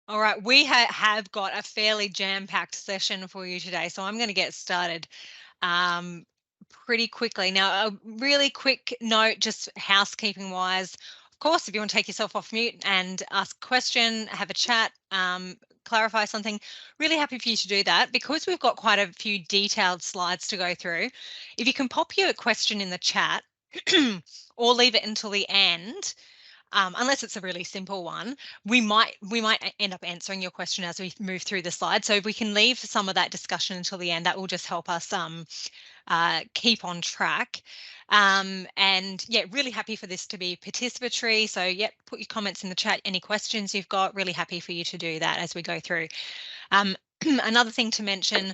All right, we have got a fairly jam-packed session for you today, so I'm going to get started um, pretty quickly. Now, a really quick note, just housekeeping wise. Of course, if you want to take yourself off mute and ask a question, have a chat, clarify something, really happy for you to do that. Because we've got quite a few detailed slides to go through, if you can pop your question in the chat or leave it until the end, unless it's a really simple one, we might end up answering your question as we move through the slides. So if we can leave some of that discussion until the end, that will just help us keep on track. And yeah, really happy for this to be participatory. So yeah, put your comments in the chat, any questions you've got, really happy for you to do that as we go through. Another thing to mention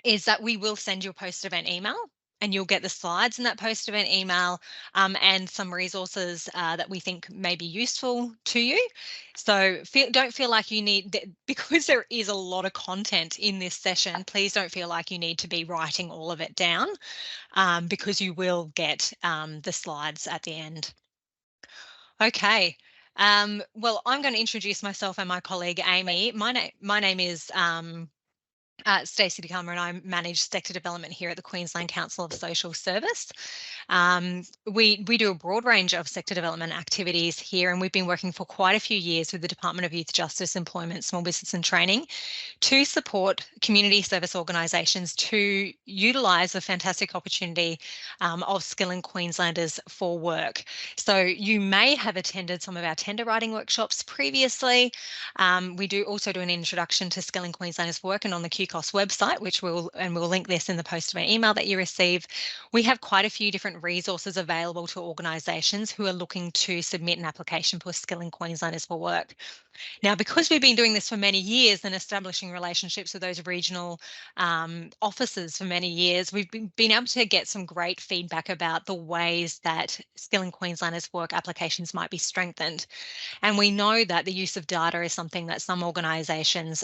is that we will send you a post-event email, and you'll get the slides in that post-event email and some resources that we think may be useful to you. So don't feel like you need, because there is a lot of content in this session, please don't feel like you need to be writing all of it down because you will get the slides at the end. Okay. Well, I'm going to introduce myself and my colleague Amy. My name is Stacey DeCalmer, and I manage sector development here at the Queensland Council of Social Service. We do a broad range of sector development activities here, and we've been working for quite a few years with the Department of Youth Justice, Employment, Small Business and Training to support community service organisations to utilise the fantastic opportunity of Skilling Queenslanders for work. So you may have attended some of our tender writing workshops previously. We do also do an introduction to Skilling Queenslanders for work, and on the QCOS website, which we'll link this in the post of an email that you receive, we have quite a few different resources available to organisations who are looking to submit an application for Skilling Queenslanders for work. Now, because we've been doing this for many years and establishing relationships with those regional offices for many years, we've been able to get some great feedback about the ways that Skilling Queenslanders work applications might be strengthened. And we know that the use of data is something that some organisations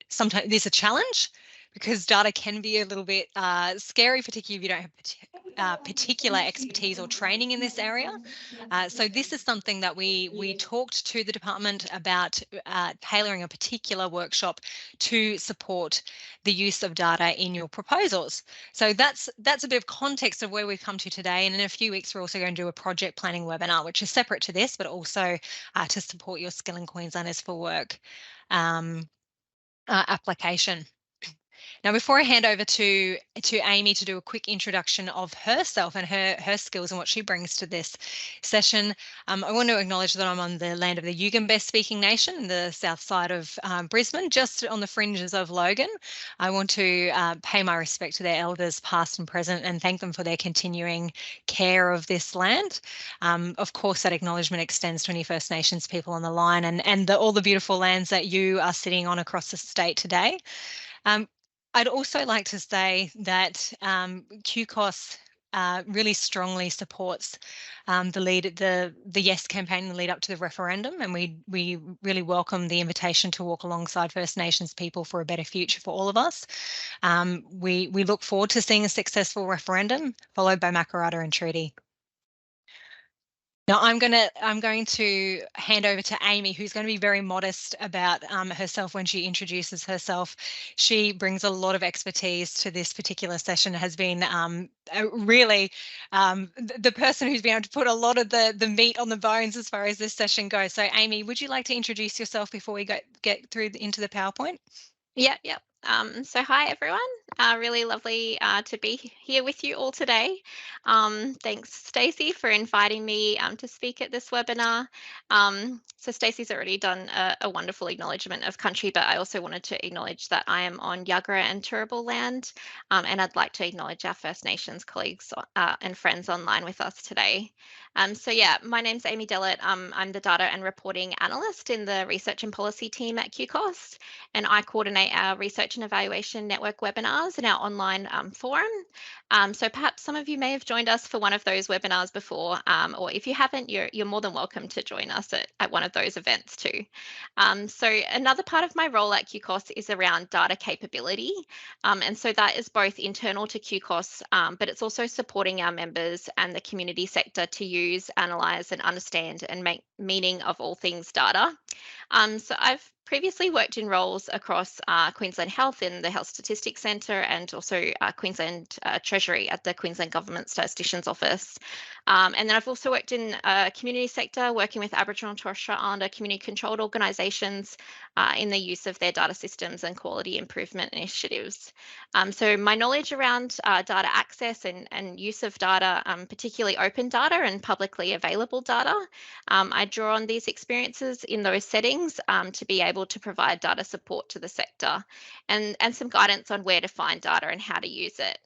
sometimes there's a challenge, because data can be a little bit scary, particularly if you don't have particular expertise or training in this area. So this is something that we talked to the department about tailoring a particular workshop to support the use of data in your proposals. So that's a bit of context of where we've come to today. And in a few weeks, we're also going to do a project planning webinar, which is separate to this, but also to support your Skilling Queenslanders for Work application. Now, before I hand over to Amy to do a quick introduction of herself and her skills and what she brings to this session, I want to acknowledge that I'm on the land of the Yugambeh speaking nation in the south side of Brisbane, just on the fringes of Logan. I want to pay my respect to their elders, past and present, and thank them for their continuing care of this land. Of course, that acknowledgement extends to any First Nations people on the line and all the beautiful lands that you are sitting on across the state today. I'd also like to say that QCOS really strongly supports the Yes campaign in the lead up to the referendum, and we really welcome the invitation to walk alongside First Nations people for a better future for all of us. We look forward to seeing a successful referendum followed by Makarrata and treaty. Now I'm going to hand over to Amy, who's going to be very modest about herself when she introduces herself. She brings a lot of expertise to this particular session, has been really the person who's been able to put a lot of the meat on the bones as far as this session goes. So Amy, would you like to introduce yourself before we get through into the PowerPoint? Yep. So hi everyone. Really lovely to be here with you all today. Thanks Stacey for inviting me to speak at this webinar. So Stacey's already done a wonderful acknowledgement of country, but I also wanted to acknowledge that I am on Yuggera and Turrbal land, and I'd like to acknowledge our First Nations colleagues and friends online with us today. So yeah, my name's Amy Dellett. I'm the data and reporting analyst in the research and policy team at QCOS, and I coordinate our research and evaluation network webinars and our online forum. So perhaps some of you may have joined us for one of those webinars before, or if you haven't, you're more than welcome to join us at one of those events too. So another part of my role at QCOS is around data capability. And so that is both internal to QCOS, but it's also supporting our members and the community sector to use, analyse and understand and make meaning of all things data. So I've previously worked in roles across Queensland Health in the Health Statistics Centre and also Queensland Treasury at the Queensland Government Statistician's Office. And then I've also worked in community sector, working with Aboriginal and Torres Strait Islander community controlled organisations in the use of their data systems and quality improvement initiatives. So my knowledge around data access and use of data, particularly open data and publicly available data, I draw on these experiences in those settings to be able to provide data support to the sector and some guidance on where to find data and how to use it.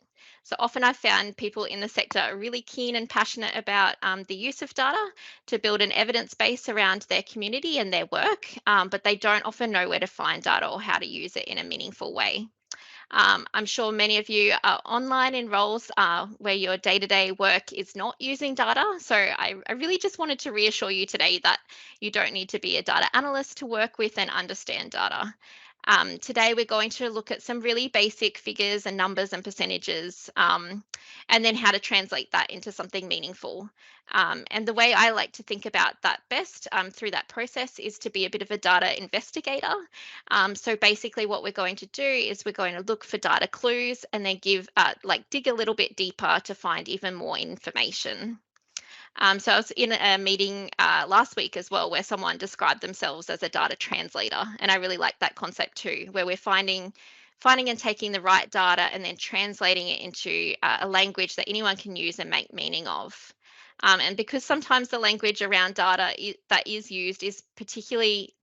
So often I've found people in the sector are really keen and passionate about the use of data to build an evidence base around their community and their work, but they don't often know where to find data or how to use it in a meaningful way. I'm sure many of you are online in roles where your day-to-day work is not using data. So I really just wanted to reassure you today that you don't need to be a data analyst to work with and understand data. Today, we're going to look at some really basic figures and numbers and percentages, and then how to translate that into something meaningful. And the way I like to think about that best through that process is to be a bit of a data investigator. So basically what we're going to do is we're going to look for data clues and then dig a little bit deeper to find even more information. So I was in a meeting last week as well where someone described themselves as a data translator, and I really like that concept too, where we're finding and taking the right data and then translating it into a language that anyone can use and make meaning of. And because sometimes the language around data that is used is particularly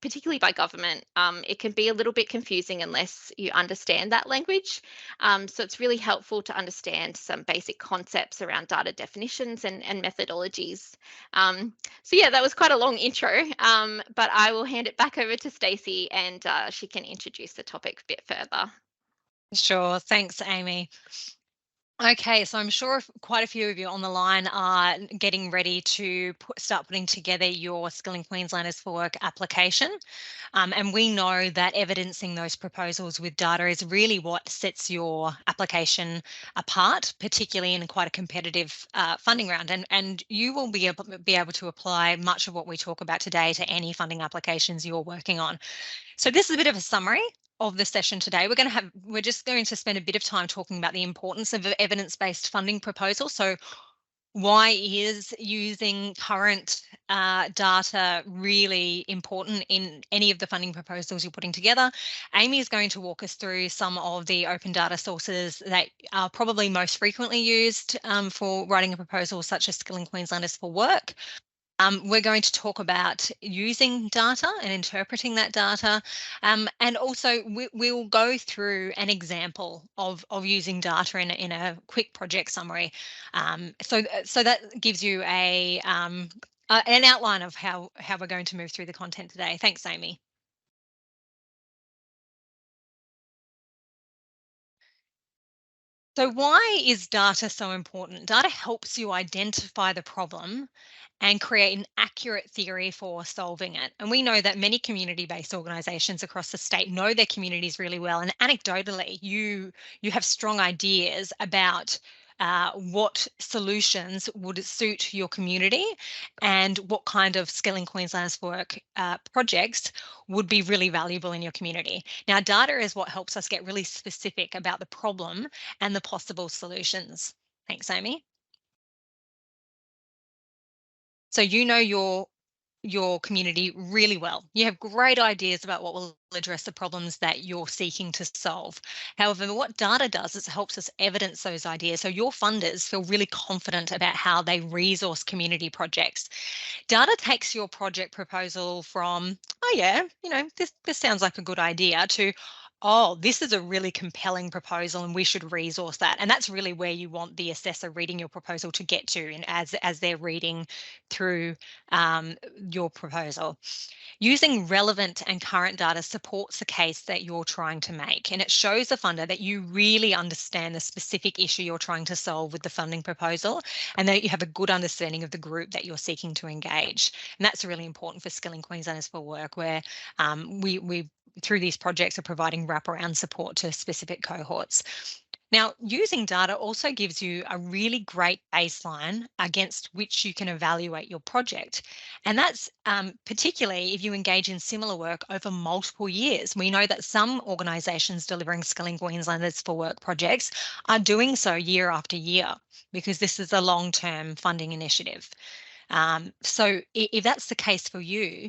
by government, it can be a little bit confusing unless you understand that language. So it's really helpful to understand some basic concepts around data definitions and methodologies. So yeah, that was quite a long intro, but I will hand it back over to Stacey and she can introduce the topic a bit further. Sure. Thanks, Amy. Okay, so I'm sure quite a few of you on the line are getting ready to start putting together your Skilling Queenslanders for Work application. And we know that evidencing those proposals with data is really what sets your application apart, particularly in quite a competitive funding round. And you will be able to apply much of what we talk about today to any funding applications you're working on. So this is a bit of a summary of the session today. We're just going to spend a bit of time talking about the importance of evidence-based funding proposal. So why is using current data really important in any of the funding proposals you're putting together? Amy is going to walk us through some of the open data sources that are probably most frequently used for writing a proposal, such as Skilling Queenslanders for Work. We're going to talk about using data and interpreting that data, and also we'll go through an example of using data in a quick project summary. So that gives you an outline of how we're going to move through the content today. Thanks, Amy. So why is data so important? Data helps you identify the problem and create an accurate theory for solving it. And we know that many community-based organisations across the state know their communities really well. And anecdotally, you have strong ideas about what solutions would suit your community and what kind of Skilling Queenslanders for Work projects would be really valuable in your community. Now, data is what helps us get really specific about the problem and the possible solutions. Thanks, Amy. So you know your community really well. You have great ideas about what will address the problems that you're seeking to solve. However, what data does is it helps us evidence those ideas so your funders feel really confident about how they resource community projects. Data takes your project proposal from, oh yeah, this sounds like a good idea, to, Oh, this is a really compelling proposal and we should resource that. And that's really where you want the assessor reading your proposal to get to, and as they're reading through your proposal. Using relevant and current data supports the case that you're trying to make, and it shows the funder that you really understand the specific issue you're trying to solve with the funding proposal, and that you have a good understanding of the group that you're seeking to engage. And that's really important for Skilling Queenslanders for Work, where we through these projects are providing wraparound support to specific cohorts. Now, using data also gives you a really great baseline against which you can evaluate your project. And that's particularly if you engage in similar work over multiple years. We know that some organisations delivering Skilling Queenslanders for Work projects are doing so year after year because this is a long-term funding initiative. So if that's the case for you,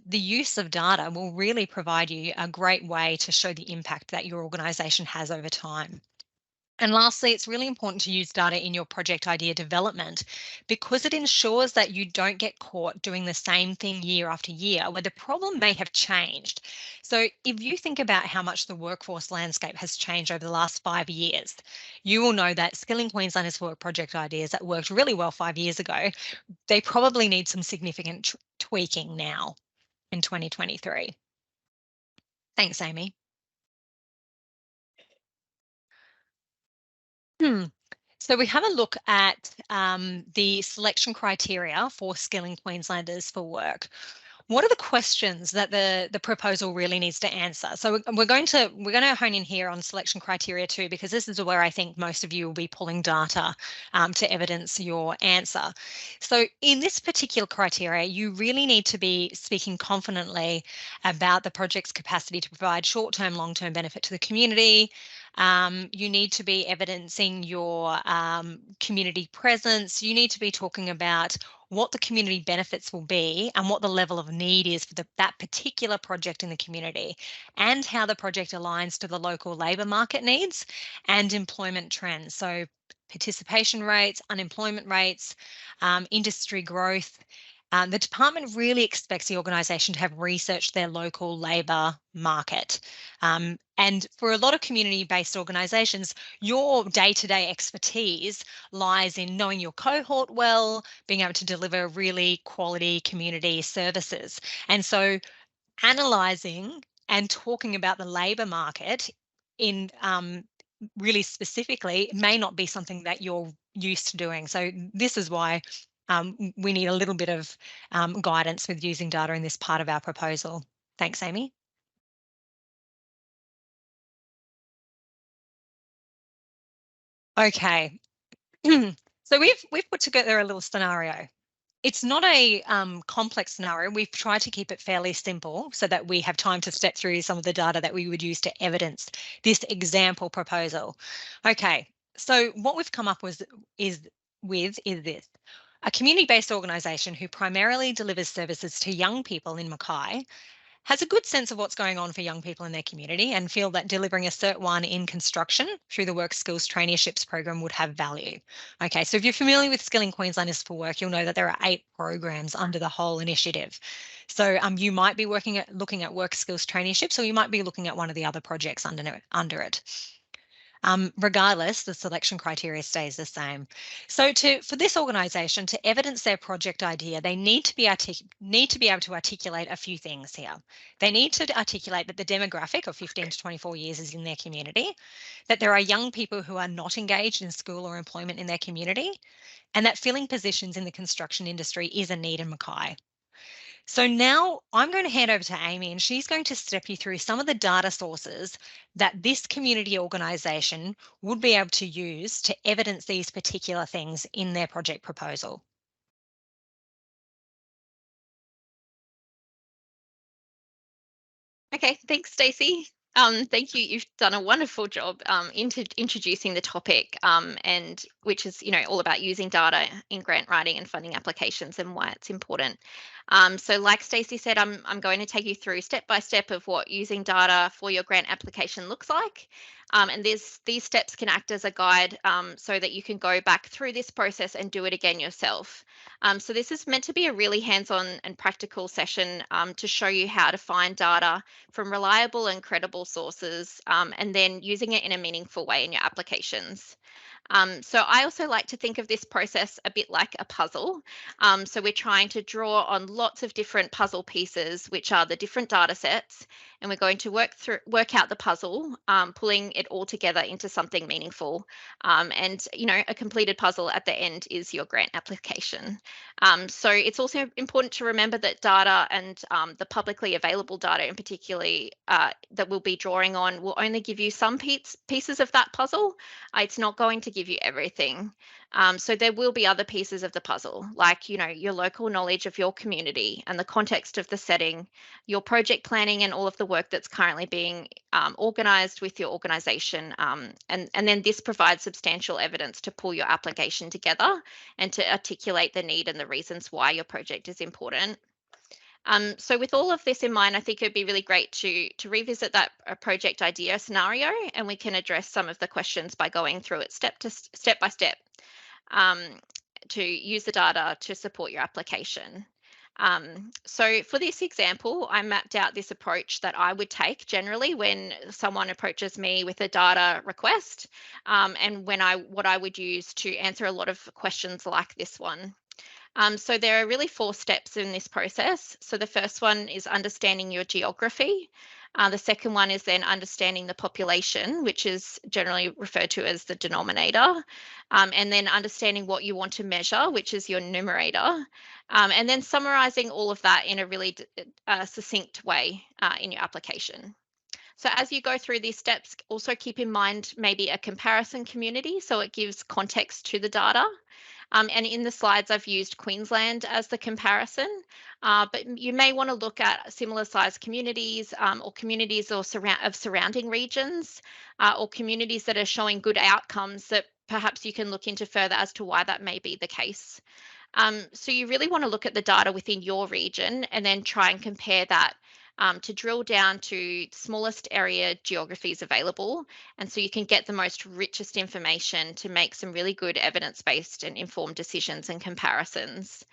the use of data will really provide you a great way to show the impact that your organisation has over time. And lastly, it's really important to use data in your project idea development because it ensures that you don't get caught doing the same thing year after year where the problem may have changed. So if you think about how much the workforce landscape has changed over the last 5 years, you will know that Skilling Queenslanders for Work project ideas that worked really well 5 years ago, they probably need some significant tweaking now in 2023. Thanks, Amy. Hmm. So we have a look at the selection criteria for Skilling Queenslanders for Work. What are the questions that the proposal really needs to answer? So we're going to hone in here on selection criteria too, because this is where I think most of you will be pulling data to evidence your answer. So in this particular criteria, you really need to be speaking confidently about the project's capacity to provide short-term, long-term benefit to the community. You need to be evidencing your community presence. You need to be talking about what the community benefits will be and what the level of need is for that particular project in the community, and how the project aligns to the local labour market needs and employment trends. So participation rates, unemployment rates, industry growth. The department really expects the organisation to have researched their local labour market. And for a lot of community-based organisations, your day-to-day expertise lies in knowing your cohort well, being able to deliver really quality community services. And so analysing and talking about the labour market in really specifically may not be something that you're used to doing. So this is why we need a little bit of guidance with using data in this part of our proposal. Thanks, Amy. Okay, so we've put together a little scenario. It's not a complex scenario. We've tried to keep it fairly simple so that we have time to step through some of the data that we would use to evidence this example proposal. Okay, so what we've come up with is this. A community-based organisation who primarily delivers services to young people in Mackay has a good sense of what's going on for young people in their community and feel that delivering a Cert 1 in construction through the Work Skills Traineeships program would have value. Okay, so if you're familiar with Skilling Queenslanders for Work, you'll know that there are 8 programs under the whole initiative. So you might be looking at Work Skills Traineeships, or you might be looking at one of the other projects under it. Regardless, the selection criteria stays the same. So for this organisation to evidence their project idea, they need to be able to articulate a few things here. They need to articulate that the demographic of 15 to 24 years is in their community, that there are young people who are not engaged in school or employment in their community, and that filling positions in the construction industry is a need in Mackay. So now I'm going to hand over to Amy, and she's going to step you through some of the data sources that this community organisation would be able to use to evidence these particular things in their project proposal. Okay, thanks, Stacey. Thank you. You've done a wonderful job introducing the topic, and which is, all about using data in grant writing and funding applications and why it's important. So, like Stacey said, I'm going to take you through step by step of what using data for your grant application looks like. And these steps can act as a guide so that you can go back through this process and do it again yourself. So this is meant to be a really hands-on and practical session to show you how to find data from reliable and credible sources, and then using it in a meaningful way in your applications. So I also like to think of this process a bit like a puzzle. So we're trying to draw on lots of different puzzle pieces, which are the different data sets, and we're going to work out the puzzle, pulling it all together into something meaningful. And a completed puzzle at the end is your grant application. So it's also important to remember that data and the publicly available data in particularly that we'll be drawing on will only give you some pieces of that puzzle. It's not going to give you everything. So there will be other pieces of the puzzle, like your local knowledge of your community and the context of the setting, your project planning and all of the work that's currently being organised with your organisation. And then this provides substantial evidence to pull your application together and to articulate the need and the reasons why your project is important. So with all of this in mind, I think it'd be really great to revisit that project idea scenario, and we can address some of the questions by going through it step by step to use the data to support your application. So for this example, I mapped out this approach that I would take generally when someone approaches me with a data request, and what I would use to answer a lot of questions like this one. So there are really 4 steps in this process. So the first one is understanding your geography. The second one is then understanding the population, which is generally referred to as the denominator, and then understanding what you want to measure, which is your numerator, and then summarizing all of that in a really succinct way in your application. So as you go through these steps, also keep in mind maybe a comparison community, so it gives context to the data. And in the slides, I've used Queensland as the comparison, but you may want to look at similar sized communities or communities of surrounding regions or communities that are showing good outcomes that perhaps you can look into further as to why that may be the case. So you really want to look at the data within your region and then try and compare that to drill down to smallest area geographies available. And so you can get the most richest information to make some really good evidence-based and informed decisions and comparisons.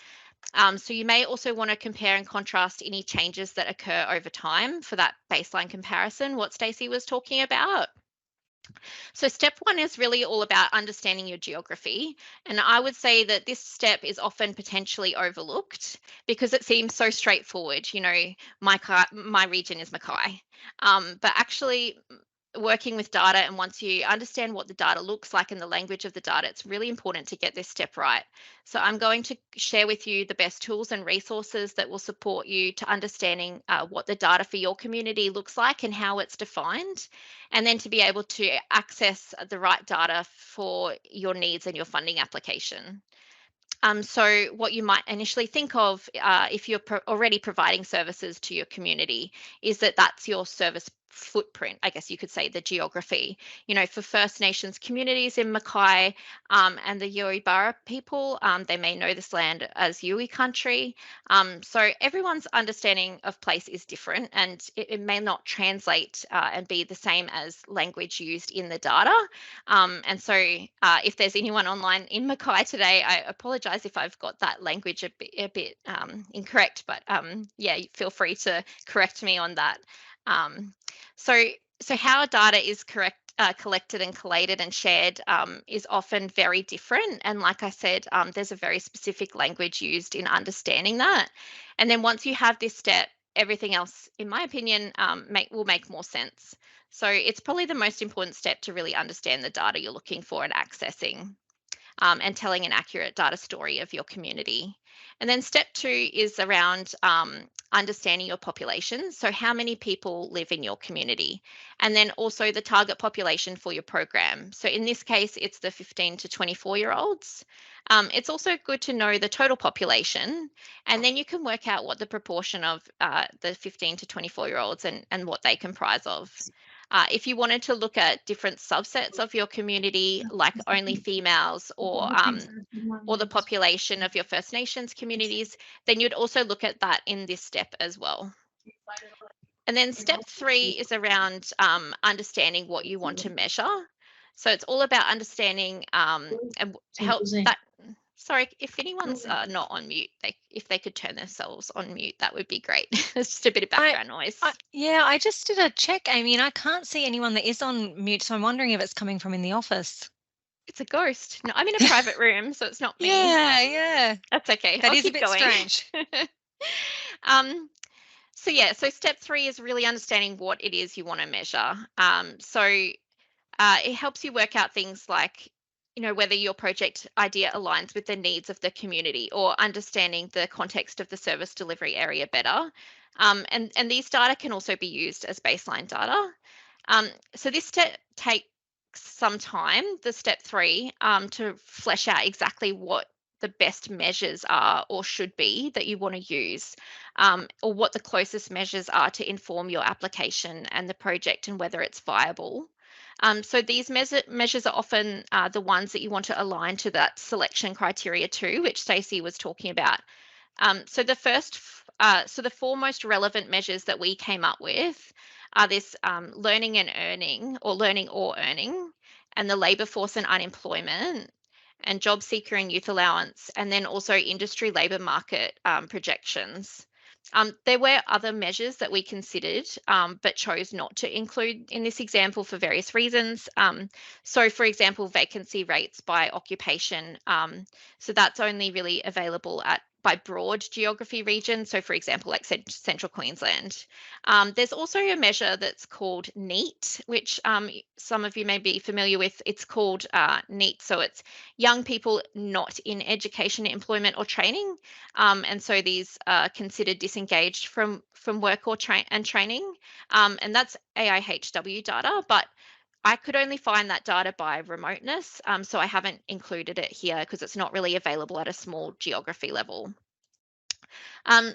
So you may also want to compare and contrast any changes that occur over time for that baseline comparison, what Stacey was talking about. So step 1 is really all about understanding your geography. And I would say that this step is often potentially overlooked because it seems so straightforward. My region is Mackay. But actually working with data, and once you understand what the data looks like and the language of the data, it's really important to get this step right. So I'm going to share with you the best tools and resources that will support you to understanding what the data for your community looks like and how it's defined, and then to be able to access the right data for your needs and your funding application. So what you might initially think of if you're already providing services to your community is that that's your service footprint, I guess you could say, the geography. For First Nations communities in Mackay and the Yuwi people, they may know this land as Yuwi country. So everyone's understanding of place is different, and it may not translate and be the same as language used in the data. And so if there's anyone online in Mackay today, I apologize if I've got that language a bit incorrect, but yeah, feel free to correct me on that. So how data is collected and collated and shared is often very different. And like I said, there's a very specific language used in understanding that. And then once you have this step, everything else, in my opinion, will make more sense. So it's probably the most important step to really understand the data you're looking for and accessing. And telling an accurate data story of your community. And then step 2 is around understanding your population. So how many people live in your community? And then also the target population for your program. So in this case, it's the 15 to 24-year-olds. It's also good to know the total population, and then you can work out what the proportion of the 15 to 24-year-olds and what they comprise of. If you wanted to look at different subsets of your community, like only females or the population of your First Nations communities, then you'd also look at that in this step as well. And then step 3 is around understanding what you want to measure. So it's all about understanding and help that. Sorry, if anyone's not on mute, if they could turn themselves on mute, that would be great. It's just a bit of background noise. Yeah, I just did a check, Amy, and I can't see anyone that is on mute, so I'm wondering if it's coming from in the office. It's a ghost. No, I'm in a private room, so it's not me. Yeah. That's okay. That I'll is a keep bit going. strange. So step 3 is really understanding what it is you want to measure. It helps you work out things like, whether your project idea aligns with the needs of the community or understanding the context of the service delivery area better. And these data can also be used as baseline data. So this step takes some time, the step 3, to flesh out exactly what the best measures are or should be that you want to use, or what the closest measures are to inform your application and the project and whether it's viable. So these measures are often the ones that you want to align to that selection criteria too, which Stacey was talking about. So the 4 most relevant measures that we came up with are this learning and earning, or learning or earning, and the labour force and unemployment, and job seeker and youth allowance, and then also industry labour market projections. There were other measures that we considered, but chose not to include in this example for various reasons. So, for example, vacancy rates by occupation. So that's only really available by broad geography region. So, for example, like Central Queensland. There's also a measure that's called NEAT, which some of you may be familiar with. It's called NEAT. So it's young people not in education, employment, or training. And so these are considered disengaged from work or training. And that's AIHW data, but I could only find that data by remoteness, so I haven't included it here because it's not really available at a small geography level.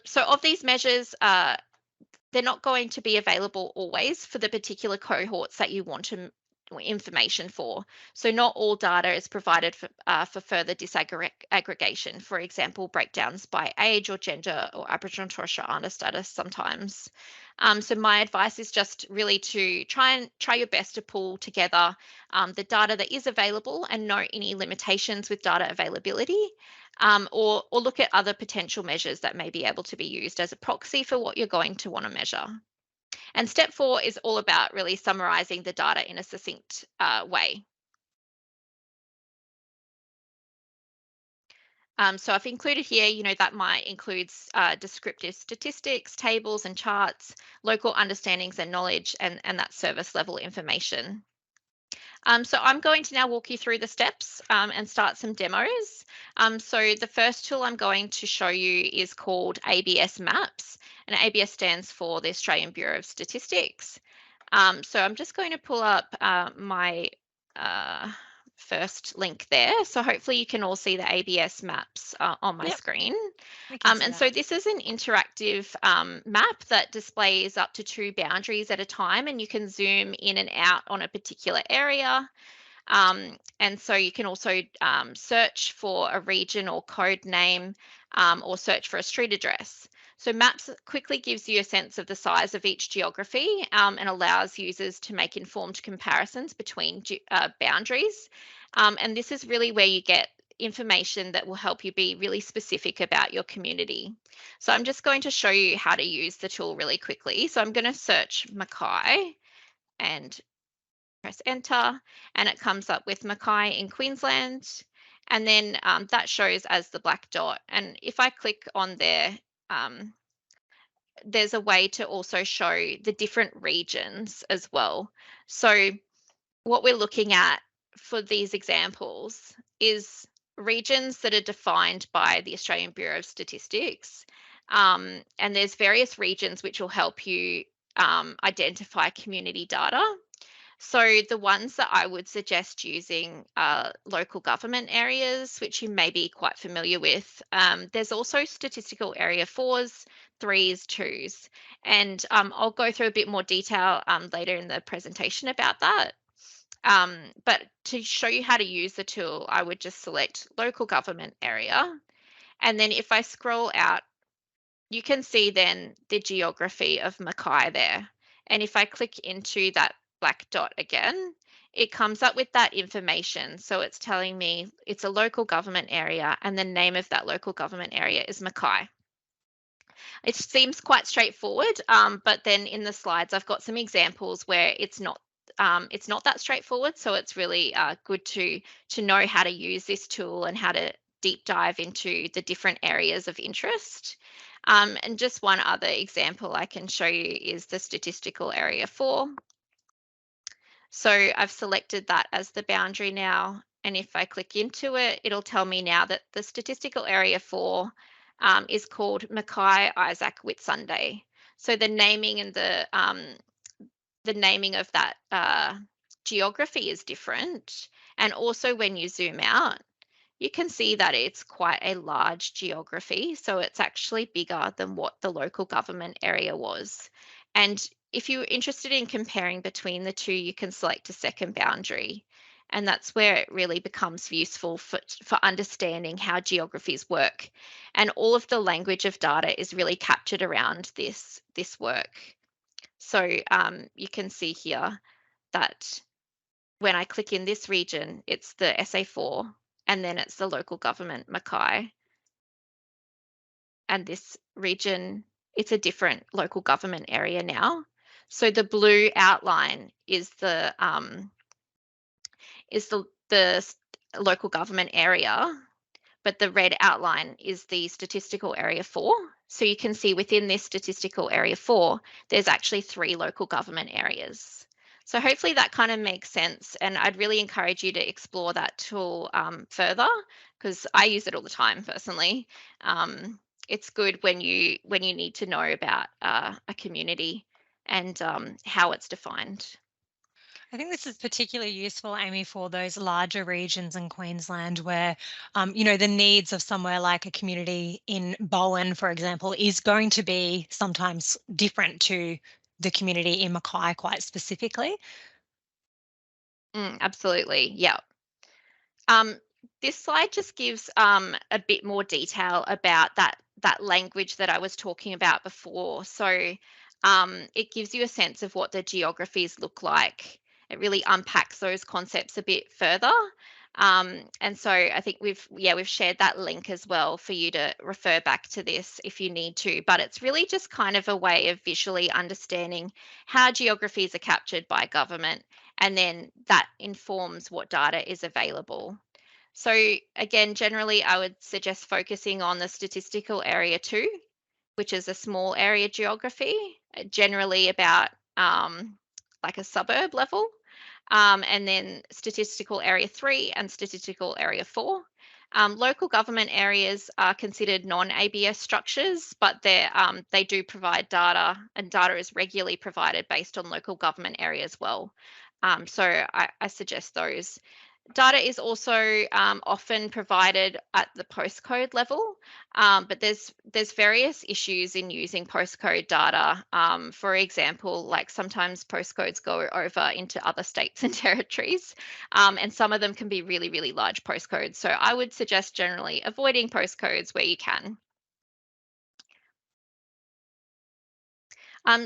So of these measures, they're not going to be available always for the particular cohorts that you want information for. So not all data is provided for further disaggregation, for example, breakdowns by age or gender or Aboriginal and Torres Strait Islander status sometimes. So my advice is just really to try your best to pull together the data that is available and note any limitations with data availability, or look at other potential measures that may be able to be used as a proxy for what you're going to want to measure. And step 4 is all about really summarizing the data in a succinct way. So I've included here, that might includes descriptive statistics, tables and charts, local understandings and knowledge, and that service level information. So I'm going to now walk you through the steps and start some demos. So the first tool I'm going to show you is called ABS Maps, and ABS stands for the Australian Bureau of Statistics. So I'm just going to pull up my first link there. So hopefully you can all see the ABS maps on my screen. And so this is an interactive map that displays up to 2 boundaries at a time, and you can zoom in and out on a particular area. And so you can also search for a region or code name, or search for a street address. So maps quickly gives you a sense of the size of each geography, and allows users to make informed comparisons between boundaries. And this is really where you get information that will help you be really specific about your community. So I'm just going to show you how to use the tool really quickly. So I'm going to search Mackay and press enter, and it comes up with Mackay in Queensland. And then that shows as the black dot. And if I click on there, there's a way to also show the different regions as well. So what we're looking at for these examples is regions that are defined by the Australian Bureau of Statistics. And there's various regions which will help you identify community data. So the ones that I would suggest using are local government areas, which you may be quite familiar with. There's also statistical area 4s, 3s, 2s, and I'll go through a bit more detail later in the presentation about that. But to show you how to use the tool, I would just select local government area. And then if I scroll out you can see then the geography of Mackay there. And if I click into that black dot again, it comes up with that information. So it's telling me it's a local government area and the name of that local government area is Mackay. It seems quite straightforward, but then in the slides, I've got some examples where it's not that straightforward. So it's really good to know how to use this tool and how to deep dive into the different areas of interest. And just one other example I can show you is the statistical area 4. So I've selected that as the boundary now. And if I click into it, it'll tell me now that the statistical area 4 is called Mackay Isaac Whitsunday. So the naming and the naming of that geography is different. And also when you zoom out, you can see that it's quite a large geography. So it's actually bigger than what the local government area was. And if you're interested in comparing between the two, you can select a second boundary. And that's where it really becomes useful for understanding how geographies work. And all of the language of data is really captured around this work. So you can see here that when I click in this region, it's the SA4, and then it's the local government Mackay. And this region, it's a different local government area now. So the blue outline is the local government area, but the red outline is the statistical area 4. So you can see within this statistical area 4, there's actually 3 local government areas. So hopefully that kind of makes sense. And I'd really encourage you to explore that tool further, because I use it all the time personally. It's good when you need to know about a community and how it's defined. I think this is particularly useful, Amy, for those larger regions in Queensland where, the needs of somewhere like a community in Bowen, for example, is going to be sometimes different to the community in Mackay quite specifically. Absolutely, yeah. This slide just gives a bit more detail about that language that I was talking about before. So it gives you a sense of what the geographies look like. It really unpacks those concepts a bit further. And so I think we've shared that link as well for you to refer back to this if you need to. But it's really just kind of a way of visually understanding how geographies are captured by government, and then that informs what data is available. So again, generally, I would suggest focusing on the statistical area 2, which is a small area geography, generally about like a suburb level, and then statistical area 3 and statistical area 4. Local government areas are considered non-ABS structures, but they do provide data, and data is regularly provided based on local government area as well. So I suggest those. Data is also often provided at the postcode level, but there's various issues in using postcode data. For example, like sometimes postcodes go over into other states and territories, and some of them can be really, really large postcodes. So I would suggest generally avoiding postcodes where you can.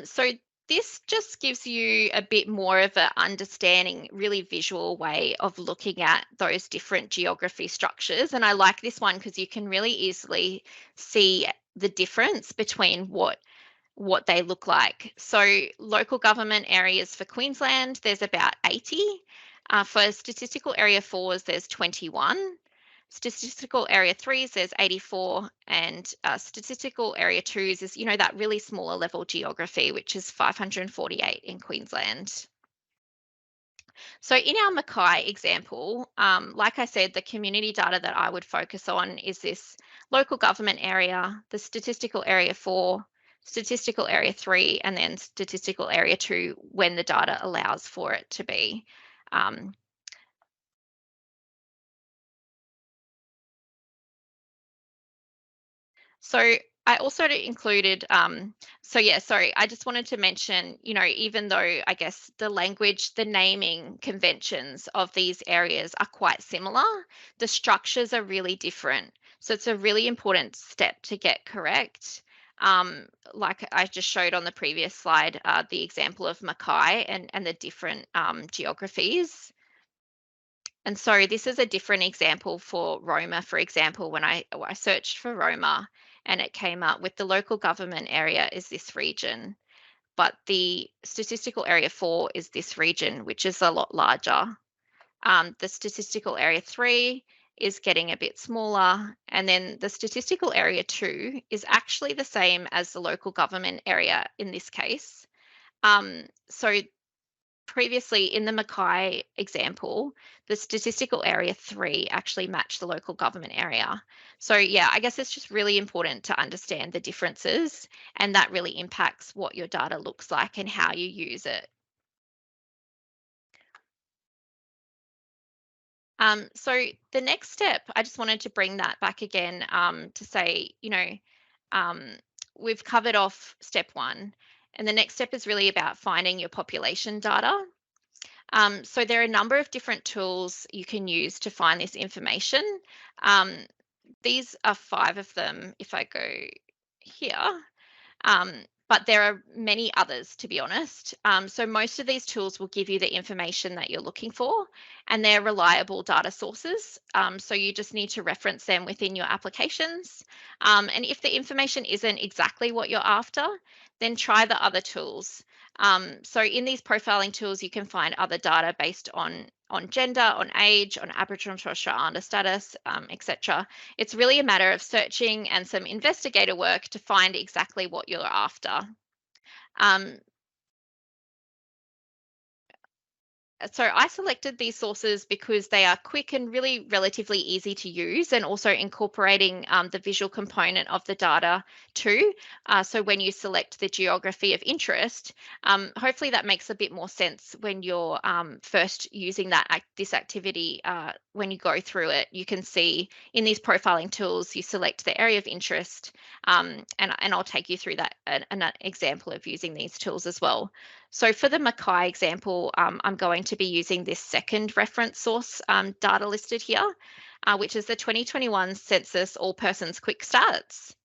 So this just gives you a bit more of an understanding, really visual way of looking at those different geography structures. And I like this one because you can really easily see the difference between what they look like. So local government areas for Queensland, there's about 80. For statistical area 4s, there's 21. Statistical area 3s, there's 84, and statistical area 2s is, that really smaller level geography, which is 548 in Queensland. So in our Mackay example, like I said, the community data that I would focus on is this local government area, the statistical area 4, statistical area 3, and then statistical area 2 when the data allows for it to be. So I also included, I just wanted to mention, even though I guess the language, the naming conventions of these areas are quite similar, the structures are really different. So it's a really important step to get correct. like I just showed on the previous slide, the example of Mackay and the different geographies. And so this is a different example for Roma, for example, when I searched for Roma and it came up with the local government area is this region, but the statistical area 4 is this region, which is a lot larger. The statistical area 3 is getting a bit smaller, and then the statistical area 2 is actually the same as the local government area in this case. So previously in the Mackay example, the statistical area 3 actually matched the local government area. So yeah, I guess it's just really important to understand the differences, and that really impacts what your data looks like and how you use it. So the next step, I just wanted to bring that back again to say, um, we've covered off step 1, and the next step is really about finding your population data. So there are a number of different tools you can use to find this information. These are 5 of them if I go here. But there are many others, to be honest. So most of these tools will give you the information that you're looking for, and they're reliable data sources. So you just need to reference them within your applications. And if the information isn't exactly what you're after, then try the other tools. So in these profiling tools, you can find other data based on gender, on age, on Aboriginal and Torres Strait Islander status, etc. It's really a matter of searching and some investigator work to find exactly what you're after. So I selected these sources because they are quick and really relatively easy to use, and also incorporating the visual component of the data too. So when you select the geography of interest, hopefully that makes a bit more sense when you're first using this activity. When you go through it, you can see in these profiling tools, you select the area of interest, and I'll take you through that an example of using these tools as well. So for the Mackay example, I'm going to be using this second reference source data listed here, which is the 2021 Census All Persons Quick Stats.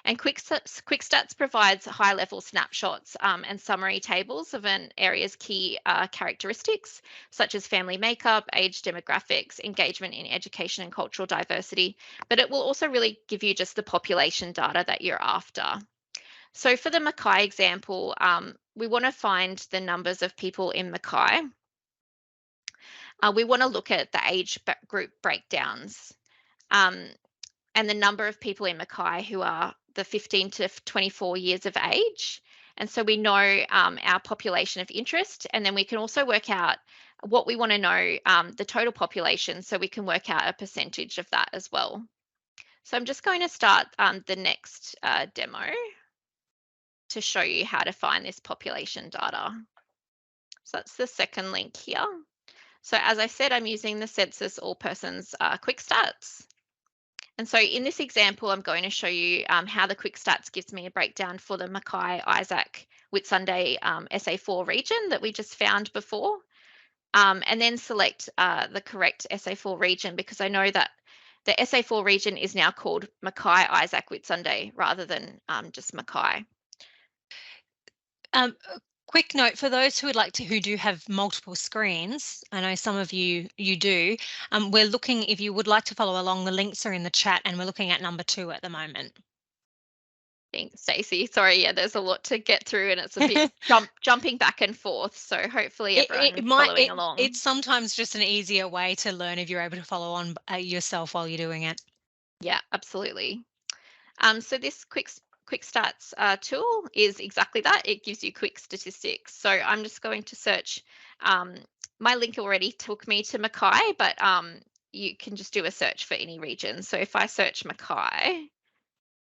And Quick Stats provides high-level snapshots and summary tables of an area's key characteristics, such as family makeup, age demographics, engagement in education and cultural diversity, but it will also really give you just the population data that you're after. So for the Mackay example, we want to find the numbers of people in Mackay. We want to look at the age group breakdowns and the number of people in Mackay who are the 15 to 24 years of age. And so we know our population of interest, and then we can also work out what we want to know, the total population, so we can work out a percentage of that as well. So I'm just going to start the next demo to show you how to find this population data. So that's the second link here. So as I said, I'm using the Census All Persons Quick Stats. And so in this example, I'm going to show you how the Quick Stats gives me a breakdown for the Mackay, Isaac, Whitsunday SA4 region that we just found before. And then select the correct SA4 region, because I know that the SA4 region is now called Mackay, Isaac, Whitsunday rather than just Mackay. A quick note for those who do have multiple screens. I know some of you do. We're looking, if you would like to follow along, the links are in the chat, and we're looking at number 2 at the moment. Thanks, Stacey. Sorry, yeah, there's a lot to get through, and it's a bit jumping back and forth. So hopefully everyone's following along. It's sometimes just an easier way to learn if you're able to follow on yourself while you're doing it. Yeah, absolutely. So this quick stats tool is exactly that. It gives you quick statistics. So I'm just going to search. My link already took me to Mackay, but you can just do a search for any region. So if I search Mackay,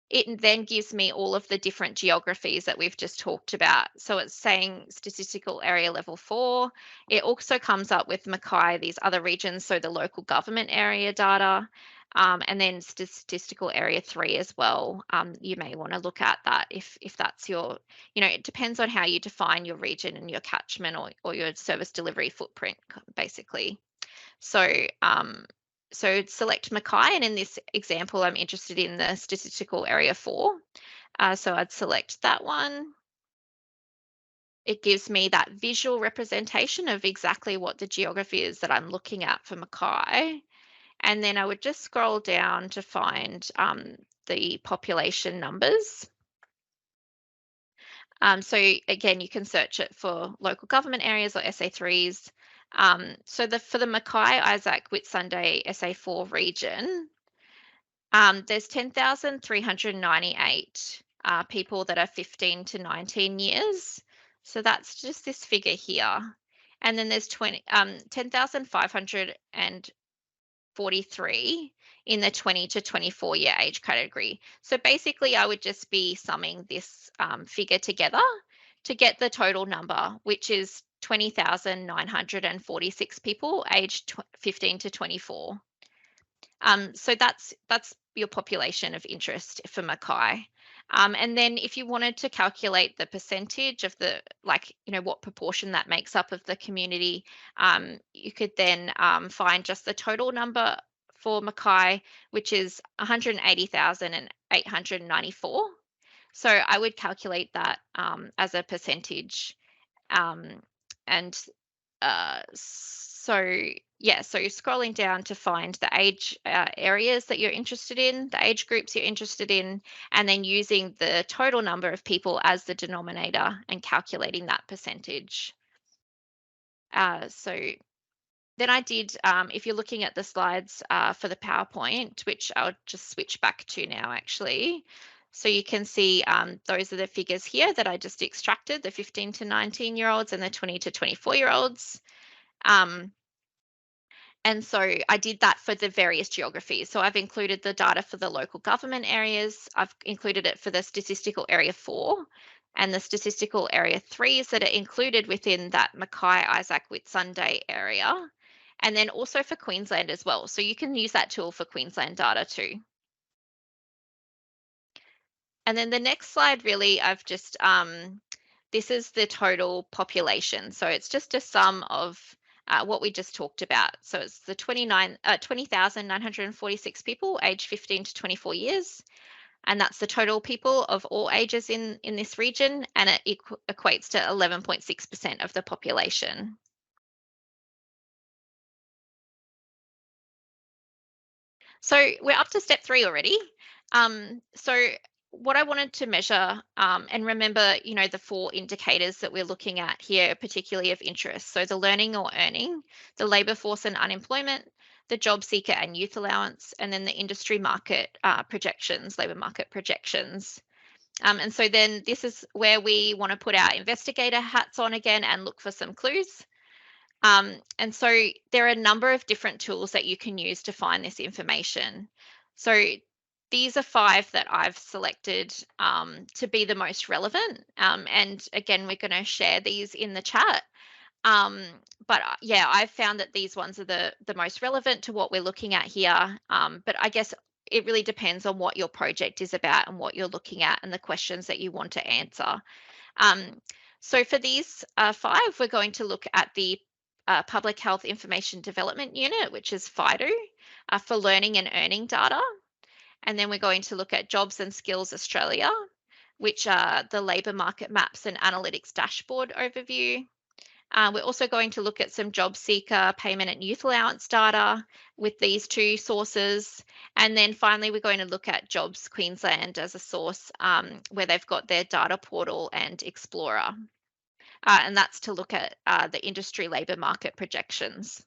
it then gives me all of the different geographies that we've just talked about. So it's saying statistical area level 4. It also comes up with Mackay, these other regions, so the local government area data, and then statistical area 3 as well. You may want to look at that if that's your, it depends on how you define your region and your catchment or your service delivery footprint, basically. So so select Mackay, and in this example, I'm interested in the statistical area 4. So I'd select that one. It gives me that visual representation of exactly what the geography is that I'm looking at for Mackay. And then I would just scroll down to find the population numbers. So again, you can search it for local government areas or SA3s. So for the Mackay Isaac Whitsunday SA4 region, there's 10,398 people that are 15 to 19 years. So that's just this figure here. And then there's 10,543 in the 20 to 24 year age category. So basically, I would just be summing this figure together to get the total number, which is 20,946 people aged 15 to 24. So that's your population of interest for Mackay. And then if you wanted to calculate the percentage of the, like, what proportion that makes up of the community, you could then find just the total number for Mackay, which is 180,894. So I would calculate that as a percentage. And so yeah, so you're scrolling down to find the age areas that you're interested in, the age groups you're interested in, and then using the total number of people as the denominator and calculating that percentage. So then I did, if you're looking at the slides for the PowerPoint, which I'll just switch back to now actually. So you can see those are the figures here that I just extracted, the 15 to 19-year-olds and the 20 to 24-year-olds. And so I did that for the various geographies. So I've included the data for the local government areas. I've included it for the statistical area 4 and the statistical area 3s that are included within that Mackay Isaac Whitsunday area. And then also for Queensland as well. So you can use that tool for Queensland data too. And then the next slide, really, I've just, this is the total population. So it's just a sum of what we just talked about. So it's the 20,946 people aged 15 to 24 years. And that's the total people of all ages in this region. And it equates to 11.6% of the population. So we're up to step 3 already. So what I wanted to measure, and remember, the 4 indicators that we're looking at here, particularly of interest. So the learning or earning, the labour force and unemployment, the job seeker and youth allowance, and then the industry market projections, labour market projections. And so then this is where we want to put our investigator hats on again and look for some clues. And so there are a number of different tools that you can use to find this information. So these are 5 that I've selected to be the most relevant. And again, we're going to share these in the chat. But yeah, I've found that these ones are the most relevant to what we're looking at here. But I guess it really depends on what your project is about and what you're looking at and the questions that you want to answer. So for these 5, we're going to look at the Public Health Information Development Unit, which is FIDO, for learning and earning data. And then we're going to look at Jobs and Skills Australia, which are the labour market maps and analytics dashboard overview. We're also going to look at some job seeker payment and youth allowance data with these 2 sources. And then finally, we're going to look at Jobs Queensland as a source where they've got their data portal and Explorer. And that's to look at the industry labour market projections.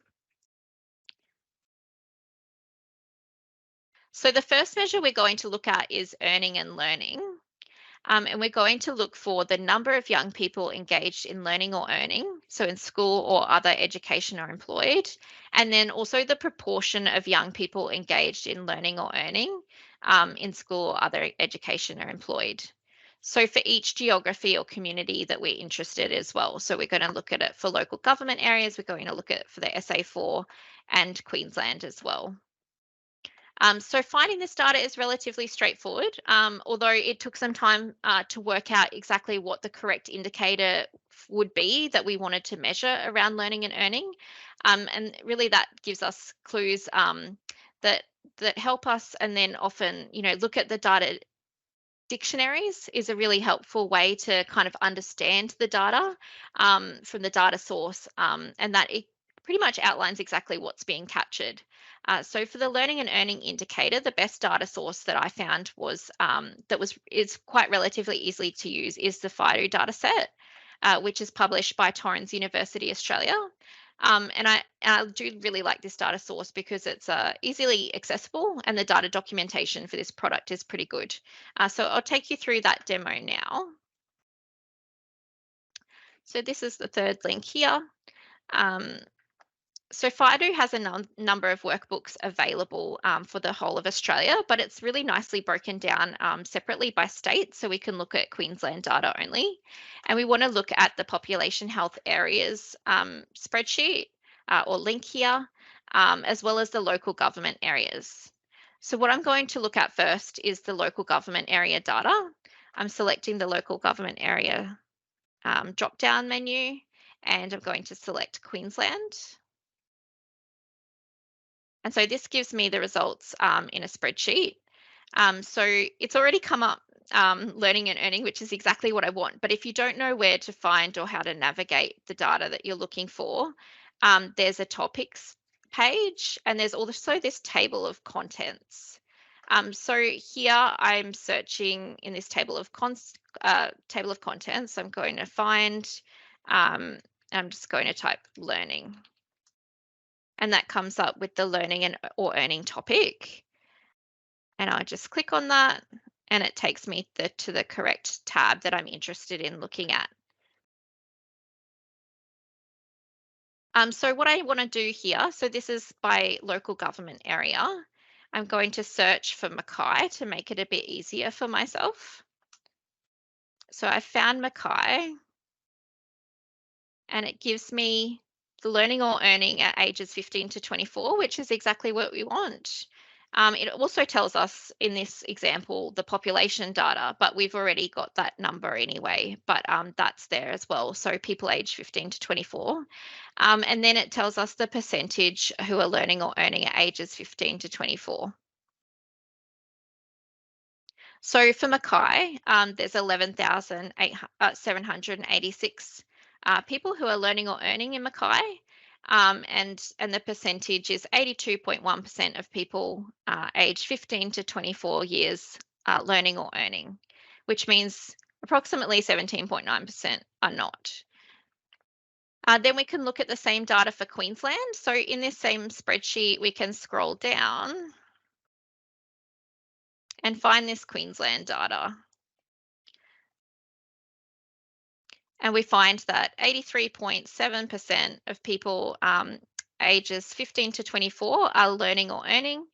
So the first measure we're going to look at is earning and learning. And we're going to look for the number of young people engaged in learning or earning, so in school or other education or employed, and then also the proportion of young people engaged in learning or earning in school or other education or employed. So for each geography or community that we're interested as well. So we're going to look at it for local government areas, we're going to look at it for the SA4 and Queensland as well. So finding this data is relatively straightforward, although it took some time to work out exactly what the correct indicator would be that we wanted to measure around learning and earning. And really that gives us clues that help us, and then often, look at the data dictionaries is a really helpful way to kind of understand the data from the data source, and that it pretty much outlines exactly what's being captured. So for the learning and earning indicator, the best data source that I found was is quite relatively easily to use is the FIDO dataset, which is published by Torrens University Australia. And I do really like this data source because it's easily accessible, and the data documentation for this product is pretty good. So I'll take you through that demo now. So this is the third link here. So FIDO has a number of workbooks available for the whole of Australia, but it's really nicely broken down separately by state, so we can look at Queensland data only. And we want to look at the population health areas spreadsheet or link here, as well as the local government areas. So what I'm going to look at first is the local government area data. I'm selecting the local government area drop-down menu, and I'm going to select Queensland. And so this gives me the results in a spreadsheet. So it's already come up learning and earning, which is exactly what I want. But if you don't know where to find or how to navigate the data that you're looking for, there's a topics page, and there's also this table of contents. So here I'm searching in this table of contents. I'm going to find, I'm just going to type learning. And that comes up with the learning and or earning topic. And I'll just click on that, and it takes me to the correct tab that I'm interested in looking at. So what I want to do here, so this is by local government area. I'm going to search for Mackay to make it a bit easier for myself. So I found Mackay, and it gives me the learning or earning at ages 15 to 24, which is exactly what we want. It also tells us in this example the population data, but we've already got that number anyway, but that's there as well. So people aged 15 to 24. And then it tells us the percentage who are learning or earning at ages 15 to 24. So for Mackay, there's 11,786 people who are learning or earning in Mackay, and the percentage is 82.1% of people aged 15 to 24 years learning or earning, which means approximately 17.9% are not. Then we can look at the same data for Queensland. So in this same spreadsheet, we can scroll down and find this Queensland data. And we find that 83.7% of people ages 15 to 24 are learning or earning.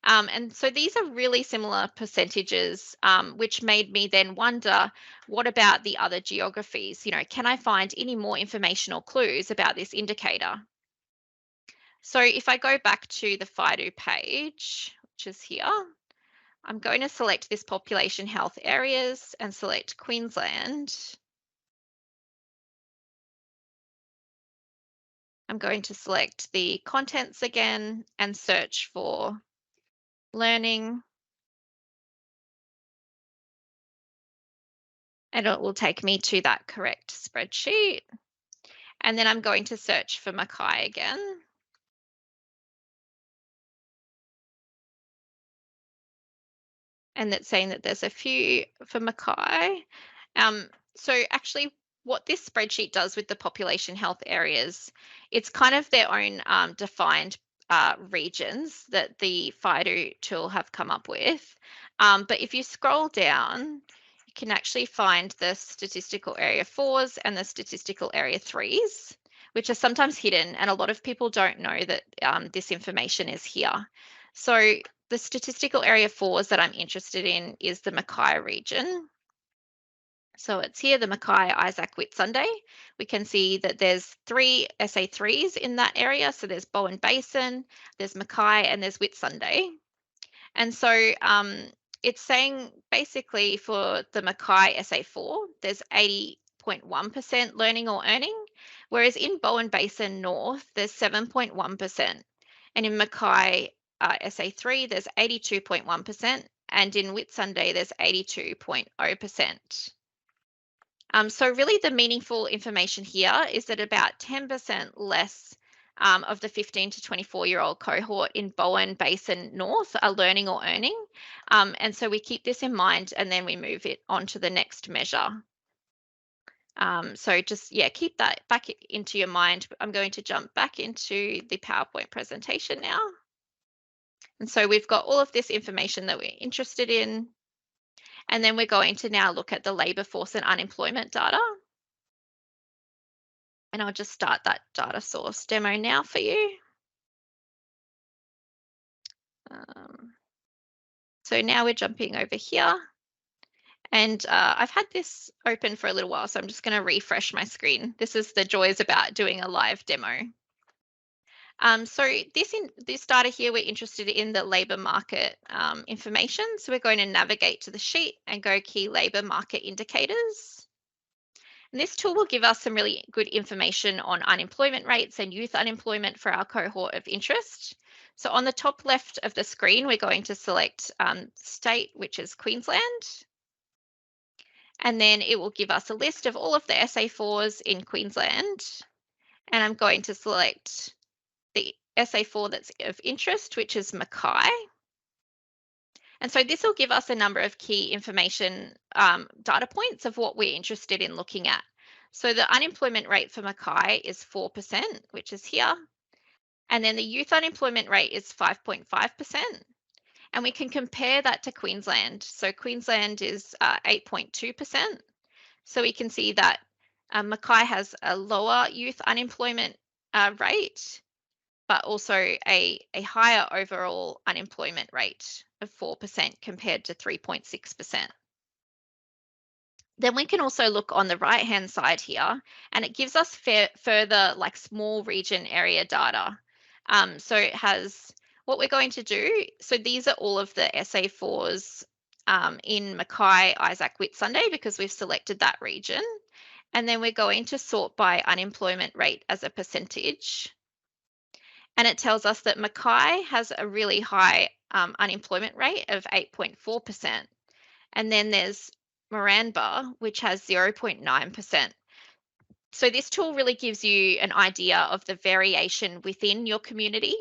And so these are really similar percentages, which made me then wonder, what about the other geographies? You know, can I find any more information or clues about this indicator? So if I go back to the FIDO page, which is here, I'm going to select this population health areas and select Queensland. I'm going to select the contents again and search for learning. And it will take me to that correct spreadsheet. And then I'm going to search for Mackay again. And it's saying that there's a few for Mackay. So actually what this spreadsheet does with the population health areas, it's kind of their own defined regions that the FIDO tool have come up with. But if you scroll down, you can actually find the statistical area 4s and the statistical area 3s, which are sometimes hidden, and a lot of people don't know that this information is here. So the statistical area 4s that I'm interested in is the Mackay region. So it's here, the Mackay, Isaac, Whitsunday. We can see that there's 3 SA3s in that area. So there's Bowen Basin, there's Mackay, and there's Whitsunday. And so it's saying basically for the Mackay SA4, there's 80.1% learning or earning, whereas in Bowen Basin North, there's 7.1%. And in Mackay SA3, there's 82.1%, and in Whitsunday there's 82.0%. So really the meaningful information here is that about 10% less of the 15 to 24-year-old cohort in Bowen Basin North are learning or earning. And so we keep this in mind and then we move it on to the next measure. So just, keep that back into your mind. I'm going to jump back into the PowerPoint presentation now. And so we've got all of this information that we're interested in. And then we're going to now look at the labour force and unemployment data. And I'll just start that data source demo now for you. So now we're jumping over here. And I've had this open for a little while, so I'm just going to refresh my screen. This is the joys about doing a live demo. So this data here, we're interested in the labour market information. So we're going to navigate to the sheet and go key labour market indicators. And this tool will give us some really good information on unemployment rates and youth unemployment for our cohort of interest. So on the top left of the screen, we're going to select state, which is Queensland. And then it will give us a list of all of the SA4s in Queensland. And I'm going to select the SA4 that's of interest, which is Mackay. And so this will give us a number of key information data points of what we're interested in looking at. So the unemployment rate for Mackay is 4%, which is here. And then the youth unemployment rate is 5.5%. And we can compare that to Queensland. So Queensland is 8.2%. So we can see that Mackay has a lower youth unemployment rate, but also a higher overall unemployment rate of 4% compared to 3.6%. Then we can also look on the right-hand side here, and it gives us further like small region area data. So it has what we're going to do. So these are all of the SA4s in Mackay, Isaac, Whitsunday, because we've selected that region. And then we're going to sort by unemployment rate as a percentage. And it tells us that Mackay has a really high unemployment rate of 8.4%. And then there's Moranbah, which has 0.9%. So this tool really gives you an idea of the variation within your community.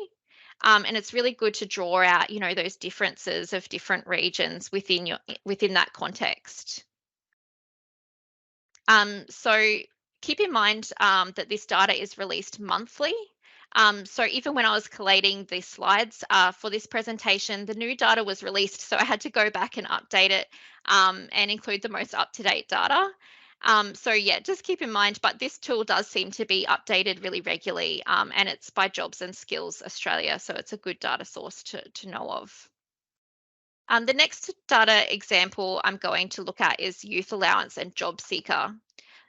And it's really good to draw out, those differences of different regions within that context. So keep in mind that this data is released monthly. So even when I was collating the slides for this presentation, the new data was released, so I had to go back and update it and include the most up-to-date data. So yeah, just keep in mind, but this tool does seem to be updated really regularly, and it's by Jobs and Skills Australia, so it's a good data source to know of. The next data example I'm going to look at is youth allowance and job seeker.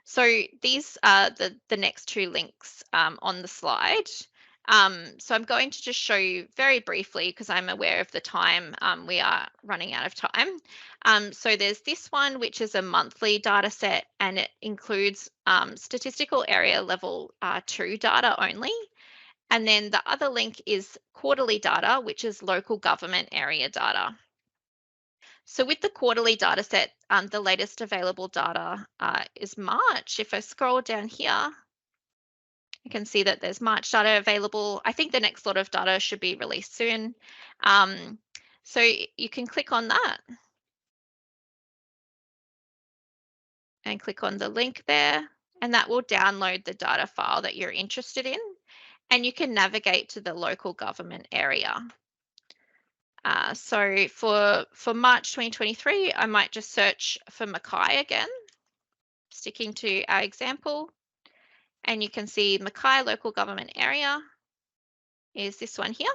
So these are the next two links on the slide. So I'm going to just show you very briefly because I'm aware of the time. We are running out of time. So there's this one, which is a monthly data set, and it includes statistical area level 2 data only. And then the other link is quarterly data, which is local government area data. So with the quarterly data set, the latest available data is March. If I scroll down here, you can see that there's March data available. I think the next lot of data should be released soon. So you can click on that and click on the link there, and that will download the data file that you're interested in, and you can navigate to the local government area. So for March 2023, I might just search for Mackay again, sticking to our example. And you can see Mackay local government area is this one here.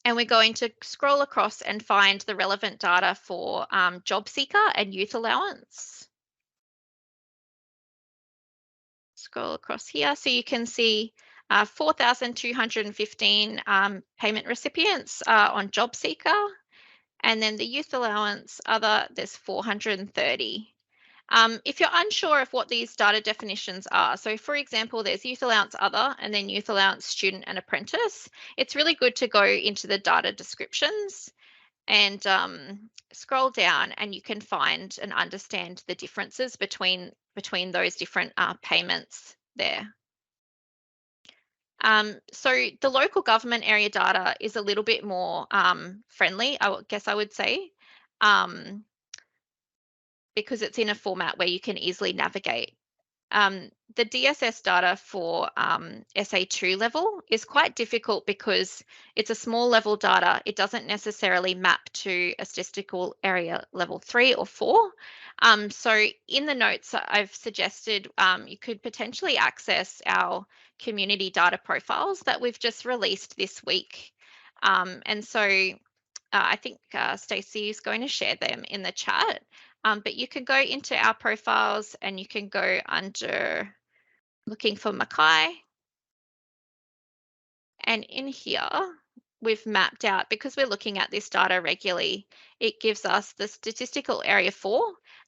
And we're going to scroll across and find the relevant data for job seeker and youth allowance. Scroll across here so you can see 4,215 payment recipients on job seeker, and then the youth allowance there's 430. If you're unsure of what these data definitions are, so for example, there's youth allowance other and then youth allowance student and apprentice, it's really good to go into the data descriptions and scroll down, and you can find and understand the differences between those different payments there. So the local government area data is a little bit more friendly, I guess I would say, because it's in a format where you can easily navigate. The DSS data for SA2 level is quite difficult because it's a small level data. It doesn't necessarily map to a statistical area level 3 or 4. So in the notes, I've suggested you could potentially access our community data profiles that we've just released this week. And so I think Stacey is going to share them in the chat. But you can go into our profiles and you can go under looking for Mackay. And in here, we've mapped out, because we're looking at this data regularly, it gives us the statistical area 4,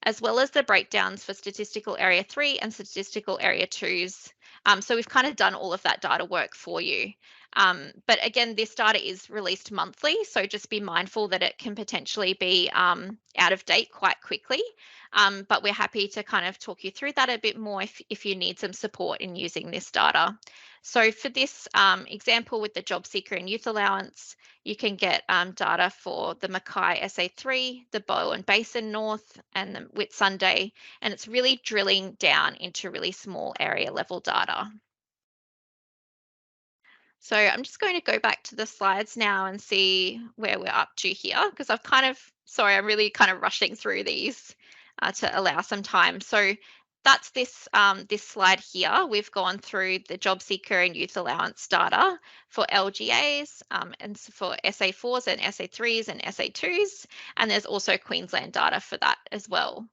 as well as the breakdowns for statistical area 3 and statistical area 2s. So we've kind of done all of that data work for you. But again, this data is released monthly, so just be mindful that it can potentially be out of date quite quickly. But we're happy to kind of talk you through that a bit more if you need some support in using this data. So for this example with the job seeker and youth allowance, you can get data for the Mackay SA3, the Bowen Basin North, and the Whitsunday, and it's really drilling down into really small area level data. So I'm just going to go back to the slides now and see where we're up to here, because I'm really kind of rushing through these to allow some time. So that's this slide here. We've gone through the job seeker and youth allowance data for LGAs and for SA4s and SA3s and SA2s, and there's also Queensland data for that as well.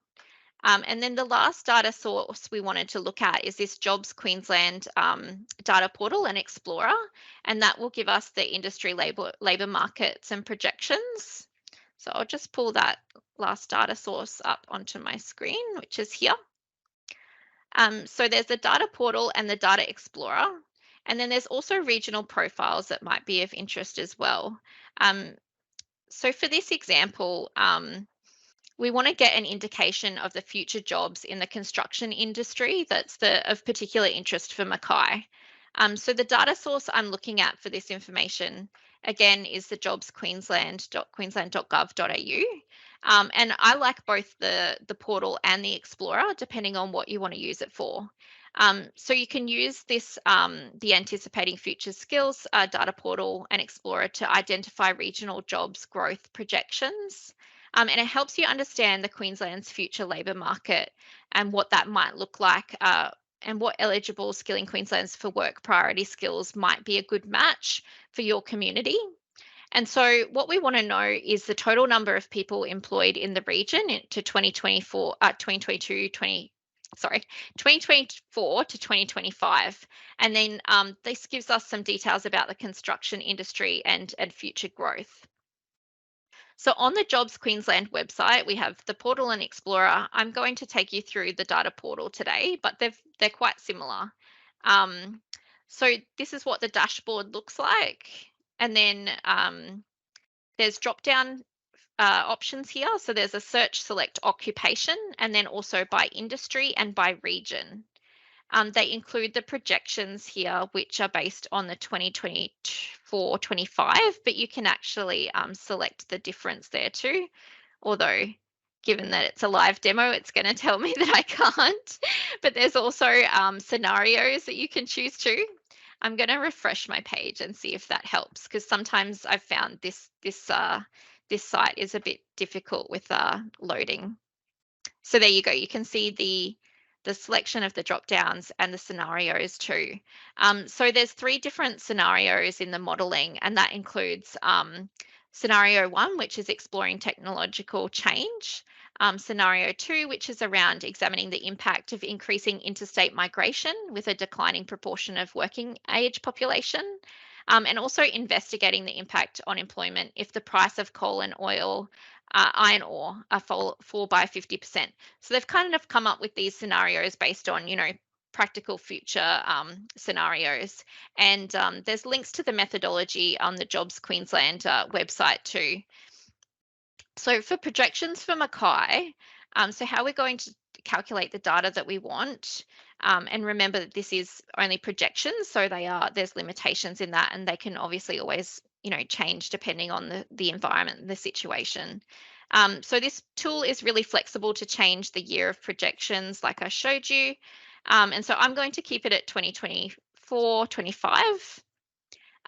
And then the last data source we wanted to look at is this Jobs Queensland data portal and Explorer, and that will give us the industry labour markets and projections. So I'll just pull that last data source up onto my screen, which is here. So there's the data portal and the data explorer, and then there's also regional profiles that might be of interest as well. So for this example, we want to get an indication of the future jobs in the construction industry that's of particular interest for Mackay. So the data source I'm looking at for this information, again, is the jobsqueensland.queensland.gov.au. And I like both the portal and the Explorer, depending on what you want to use it for. So you can use this, the Anticipating Future Skills data portal and Explorer to identify regional jobs growth projections. And it helps you understand the Queensland's future labour market and what that might look like, and what eligible Skilling Queenslanders for Work priority skills might be a good match for your community. And so what we want to know is the total number of people employed in the region to 2024 to 2025. And then this gives us some details about the construction industry and future growth. So on the Jobs Queensland website, we have the portal and Explorer. I'm going to take you through the data portal today, but they're quite similar. So this is what the dashboard looks like. And then there's drop-down options here. So there's a search, select occupation, and then also by industry and by region. They include the projections here, which are based on the 2024-25, but you can actually select the difference there too. Although, given that it's a live demo, it's going to tell me that I can't. But there's also scenarios that you can choose to. I'm going to refresh my page and see if that helps, because sometimes I've found this site is a bit difficult with loading. So there you go. You can see the selection of the drop downs and the scenarios too. So there's 3 different scenarios in the modelling, and that includes scenario 1, which is exploring technological change. Scenario 2, which is around examining the impact of increasing interstate migration with a declining proportion of working age population. And also investigating the impact on employment if the price of coal and oil iron ore fall by 50%. So they've kind of come up with these scenarios based on, practical future scenarios. And there's links to the methodology on the Jobs Queensland website too. So for projections for Mackay, so how we're going to calculate the data that we want, and remember that this is only projections, so there's limitations in that, and they can obviously always change depending on the environment, the situation. So this tool is really flexible to change the year of projections, like I showed you, and so I'm going to keep it at 2024, 25.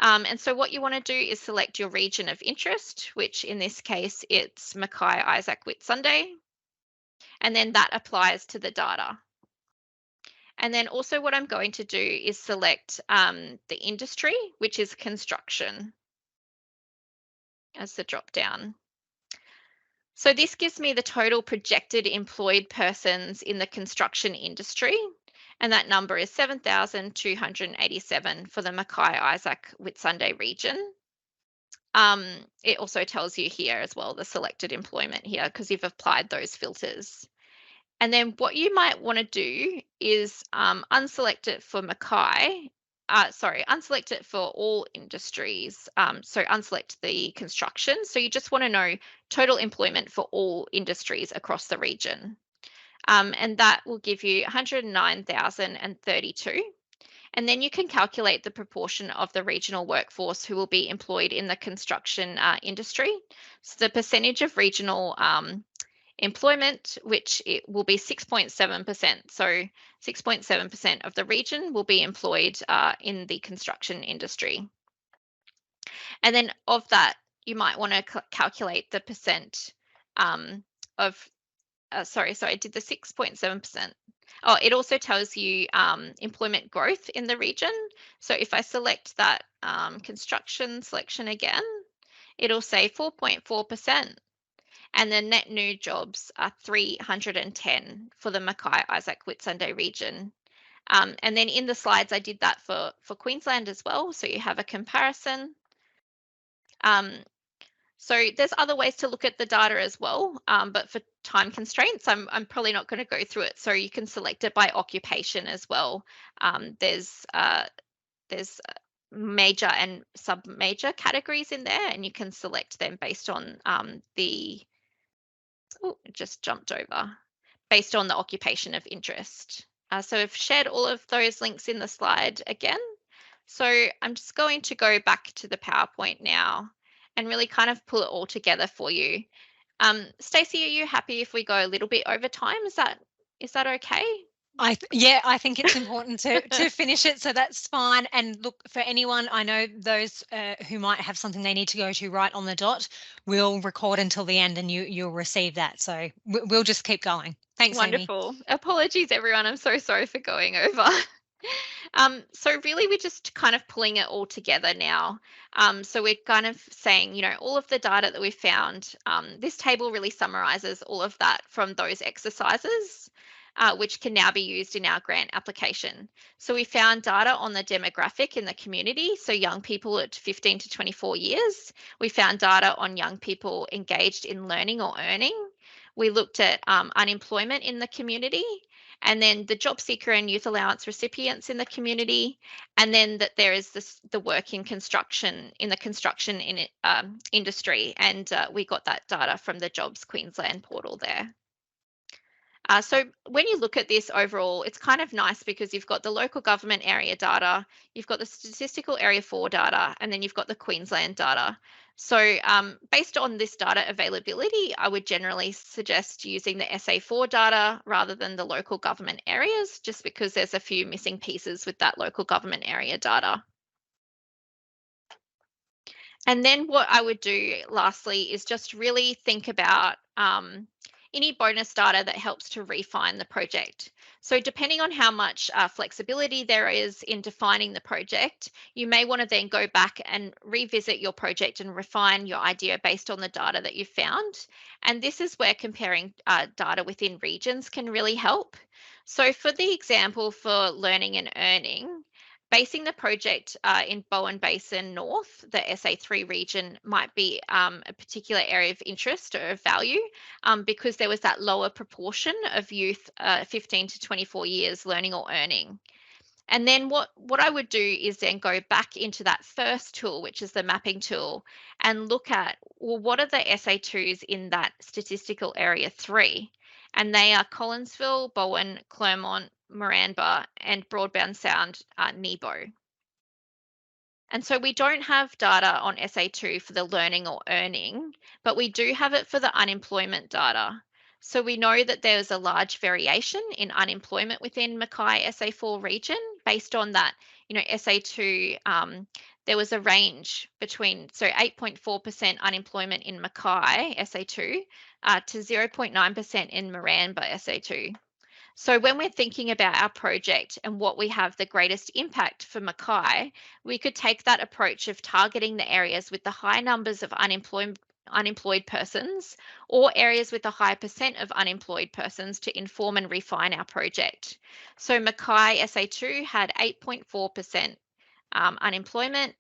And so what you want to do is select your region of interest, which in this case, it's Mackay, Isaac, Whitsunday. And then that applies to the data. And then also what I'm going to do is select the industry, which is construction, as the drop down. So this gives me the total projected employed persons in the construction industry. And that number is 7,287 for the Mackay, Isaac, Whitsunday region. It also tells you here as well the selected employment here because you've applied those filters. And then what you might want to do is unselect it for Mackay. Unselect it for all industries. So unselect the construction. So you just want to know total employment for all industries across the region. And that will give you 109,032. And then you can calculate the proportion of the regional workforce who will be employed in the construction industry. So the percentage of regional employment, which it will be 6.7%. So 6.7% of the region will be employed in the construction industry. And then of that, you might want to calculate the percent of, sorry, I did the 6.7%. Oh, it also tells you employment growth in the region. So if I select that construction selection again, it'll say 4.4%. And the net new jobs are 310 for the Mackay, Isaac, Whitsunday region. And then in the slides, I did that for Queensland as well. So you have a comparison. So there's other ways to look at the data as well, but for time constraints, I'm probably not going to go through it. So you can select it by occupation as well. There's major and sub-major categories in there, and you can select them based on it just jumped over, based on the occupation of interest. So I've shared all of those links in the slide again. So I'm just going to go back to the PowerPoint now and really kind of pull it all together for you. Stacey, are you happy if we go a little bit over time? Is that okay? I think it's important to finish it, so that's fine. And look, for anyone, I know those who might have something they need to go to right on the dot, we'll record until the end and you'll receive that. So we'll just keep going. Thanks, Wonderful. Amy. Apologies, everyone. I'm so sorry for going over. So really, we're just kind of pulling it all together now. So we're kind of saying, all of the data that we found, this table really summarizes all of that from those exercises, which can now be used in our grant application. So we found data on the demographic in the community, so young people at 15 to 24 years. We found data on young people engaged in learning or earning. We looked at unemployment in the community, and then the job seeker and youth allowance recipients in the community, and then that there is the work in construction, in the construction industry, and we got that data from the Jobs Queensland portal there. So when you look at this overall, it's kind of nice because you've got the local government area data, you've got the statistical area 4 data, and then you've got the Queensland data. So based on this data availability, I would generally suggest using the SA4 data rather than the local government areas, just because there's a few missing pieces with that local government area data. And then what I would do lastly is just really think about any bonus data that helps to refine the project. So depending on how much flexibility there is in defining the project, you may want to then go back and revisit your project and refine your idea based on the data that you found. And this is where comparing data within regions can really help. So for the example for learning and earning, Basing the project in Bowen Basin North, the SA3 region, might be a particular area of interest or of value because there was that lower proportion of youth 15 to 24 years learning or earning. And then what I would do is then go back into that first tool, which is the mapping tool, and look at, well, what are the SA2s in that statistical area 3? And they are Collinsville, Bowen, Clermont, Moranbah, and Broadband Sound, Nebo. And so we don't have data on SA2 for the learning or earning, but we do have it for the unemployment data. So we know that there's a large variation in unemployment within Mackay SA4 region based on that, SA2, there was a range between, so 8.4% unemployment in Mackay SA2 to 0.9% in Moranbah SA2. So when we're thinking about our project and what we have the greatest impact for Mackay, we could take that approach of targeting the areas with the high numbers of unemployed persons or areas with a high percent of unemployed persons to inform and refine our project. So Mackay SA2 had 8.4% unemployment,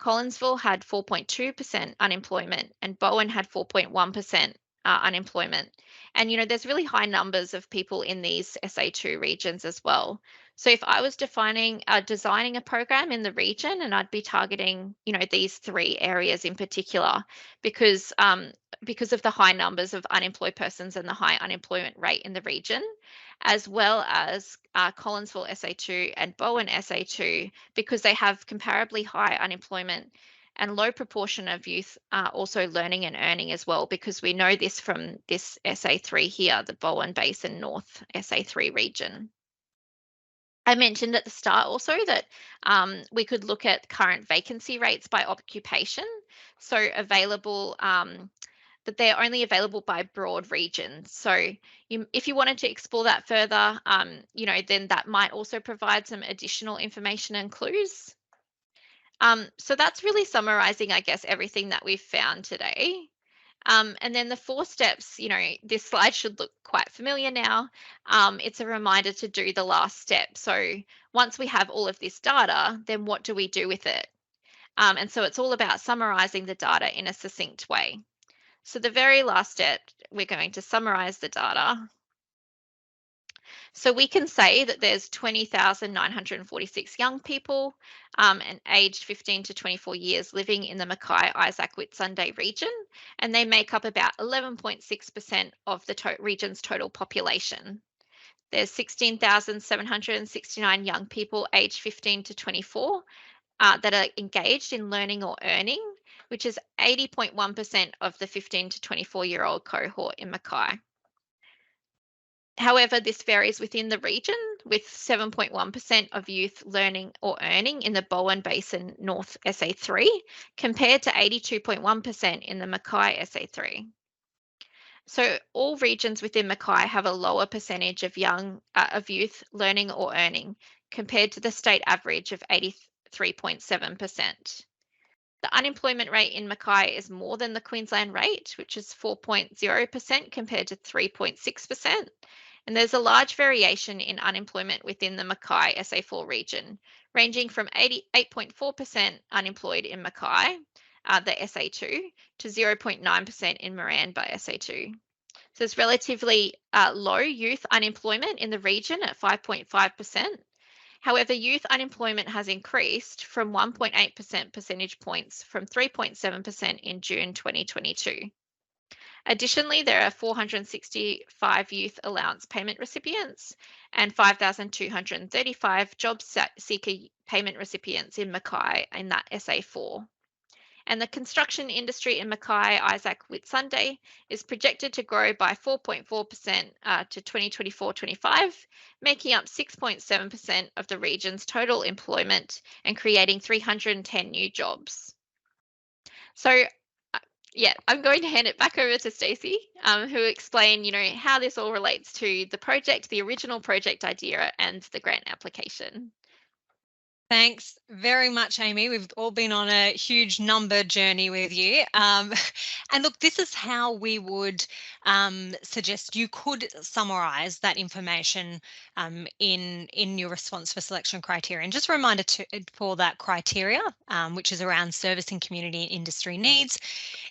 Collinsville had 4.2% unemployment, and Bowen had 4.1% unemployment. And there's really high numbers of people in these SA2 regions as well. So if I was designing a program in the region, and I'd be targeting these 3 areas in particular, because of the high numbers of unemployed persons and the high unemployment rate in the region, as well as Collinsville SA2 and Bowen SA2, because they have comparably high unemployment and low proportion of youth also learning and earning as well, because we know this from this SA3 here, the Bowen Basin North SA3 region. I mentioned at the start also that we could look at current vacancy rates by occupation. So available, that they're only available by broad regions. So if you wanted to explore that further, then that might also provide some additional information and clues. So that's really summarizing, I guess, everything that we've found today. And then the 4 steps, this slide should look quite familiar now. It's a reminder to do the last step. So once we have all of this data, then what do we do with it? And so it's all about summarizing the data in a succinct way. So the very last step, we're going to summarize the data. So we can say that there's 20,946 young people and aged 15 to 24 years living in the Mackay Isaac Whitsunday region, and they make up about 11.6% of the region's total population. There's 16,769 young people aged 15 to 24 that are engaged in learning or earning, which is 80.1% of the 15 to 24-year-old cohort in Mackay. However, this varies within the region, with 7.1% of youth learning or earning in the Bowen Basin North SA3 compared to 82.1% in the Mackay SA3. So all regions within Mackay have a lower percentage of youth learning or earning compared to the state average of 83.7%. The unemployment rate in Mackay is more than the Queensland rate, which is 4.0% compared to 3.6%. And there's a large variation in unemployment within the Mackay SA4 region, ranging from 88.4% unemployed in Mackay, the SA2, to 0.9% in Moranbah SA2. So it's relatively low youth unemployment in the region at 5.5%. However, youth unemployment has increased from 1.8% percentage points from 3.7% in June 2022. Additionally, there are 465 youth allowance payment recipients and 5,235 job seeker payment recipients in Mackay in that SA4. And the construction industry in Mackay Isaac Whitsunday is projected to grow by 4.4% to 2024-25, making up 6.7% of the region's total employment and creating 310 new jobs. So yeah, I'm going to hand it back over to Stacey, who will explain, how this all relates to the project, the original project idea, and the grant application. Thanks very much, Amy. We've all been on a huge number journey with you. And look, this is how we would suggest you could summarise that information in your response for selection criteria. And just a reminder for that criteria, which is around servicing community and industry needs.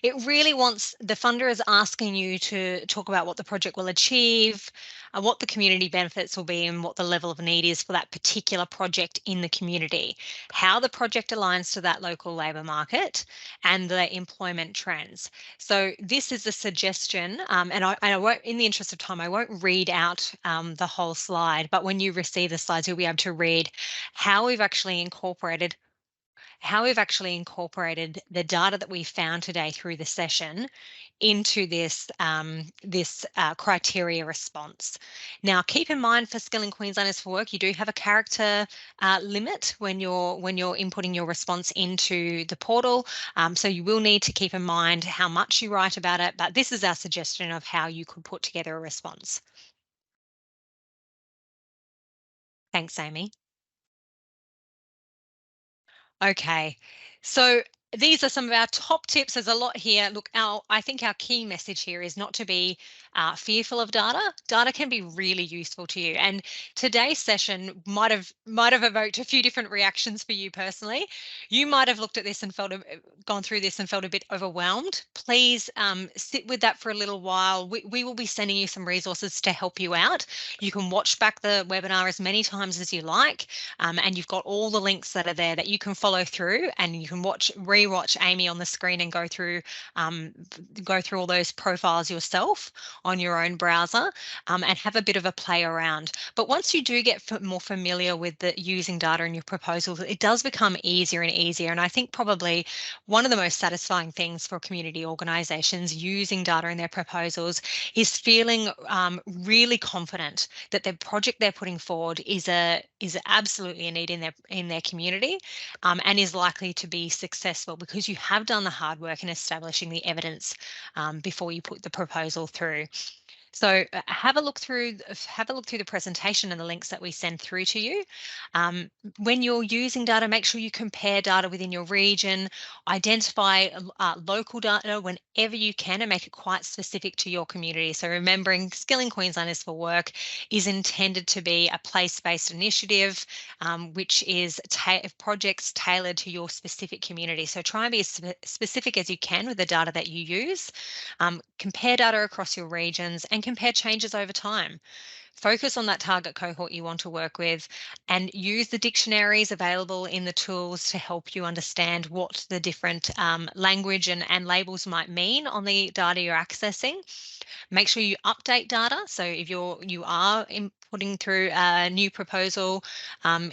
It really wants the funder is asking you to talk about what the project will achieve, what the community benefits will be, and what the level of need is for that particular project in the community, how the project aligns to that local labour market, and the employment trends. So this is a suggestion, and I won't, in the interest of time, I won't read out the whole slide, but when you receive the slides, you'll be able to read how we've actually incorporated the data that we found today through the session into this criteria response. Now, keep in mind for Skilling Queenslanders for Work, you do have a character limit when you're inputting your response into the portal. So you will need to keep in mind how much you write about it, but this is our suggestion of how you could put together a response. Thanks, Amy. Okay, so these are some of our top tips. There's a lot here. Look, I think our key message here is not to be fearful of data. Data can be really useful to you, and today's session might have evoked a few different reactions for you personally. You might have looked at this and gone through this and felt a bit overwhelmed. Please sit with that for a little while. We will be sending you some resources to help you out. You can watch back the webinar as many times as you like. And you've got all the links that are there that you can follow through, and you can rewatch Amy on the screen and go through all those profiles yourself on your own browser, and have a bit of a play around. But once you do get more familiar with using data in your proposals, it does become easier and easier. And I think probably one of the most satisfying things for community organisations using data in their proposals is feeling really confident that the project they're putting forward is absolutely a need in their community, and is likely to be successful because you have done the hard work in establishing the evidence before you put the proposal through. So have a look through the presentation and the links that we send through to you. When you're using data, make sure you compare data within your region, identify local data whenever you can, and make it quite specific to your community. So remembering Skilling Queenslanders for Work is intended to be a place-based initiative, which is projects tailored to your specific community. So try and be as specific as you can with the data that you use. Compare data across your regions and compare changes over time. Focus on that target cohort you want to work with, and use the dictionaries available in the tools to help you understand what the different language and labels might mean on the data you're accessing. Make sure you update data. So if you are putting through a new proposal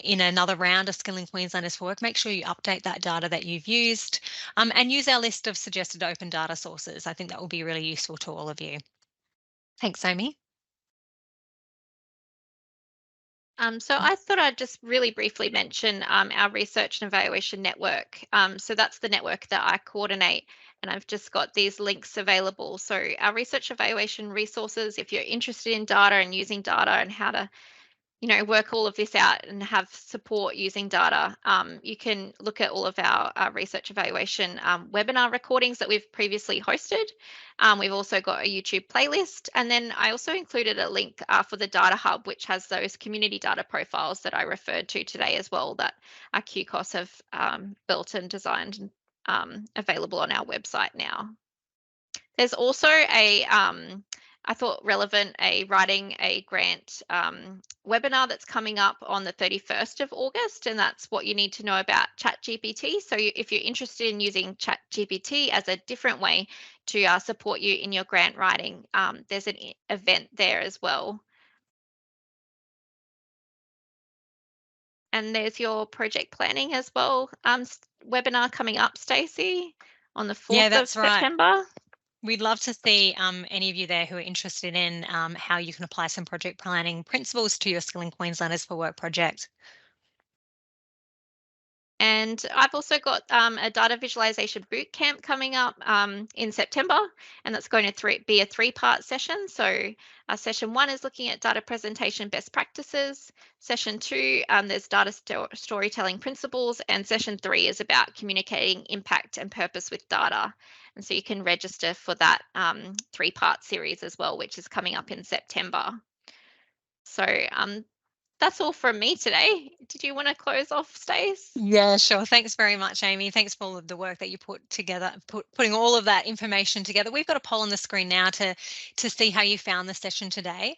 in another round of Skilling Queenslanders for Work, make sure you update that data that you've used, and use our list of suggested open data sources. I think that will be really useful to all of you. Thanks, Amy. So I thought I'd just really briefly mention our research and evaluation network. So that's the network that I coordinate, and I've just got these links available. So our research evaluation resources, if you're interested in data and using data and how to work all of this out and have support using data, you can look at all of our research evaluation webinar recordings that we've previously hosted. We've also got a YouTube playlist. And then I also included a link for the Data Hub, which has those community data profiles that I referred to today as well, that our QCOS have built and designed and available on our website now. There's also I thought relevant, a writing a grant webinar that's coming up on the 31st of August, and that's what you need to know about ChatGPT. So if you're interested in using ChatGPT as a different way to support you in your grant writing, there's an event there as well. And there's your project planning as well webinar coming up, Stacey, on the 4th Yeah, of that's right. September. We'd love to see any of you there who are interested in how you can apply some project planning principles to your Skilling Queenslanders for Work project. And I've also got a data visualization boot camp coming up in September, and that's going to be a three-part session. So session one is looking at data presentation best practices. Session two, there's data storytelling principles, and session three is about communicating impact and purpose with data. And so you can register for that three-part series as well, which is coming up in September. So that's all from me today. Did you want to close off, Stace? Yeah, sure. Thanks very much, Amy. Thanks for all of the work that you put together, putting all of that information together. We've got a poll on the screen now to see how you found the session today.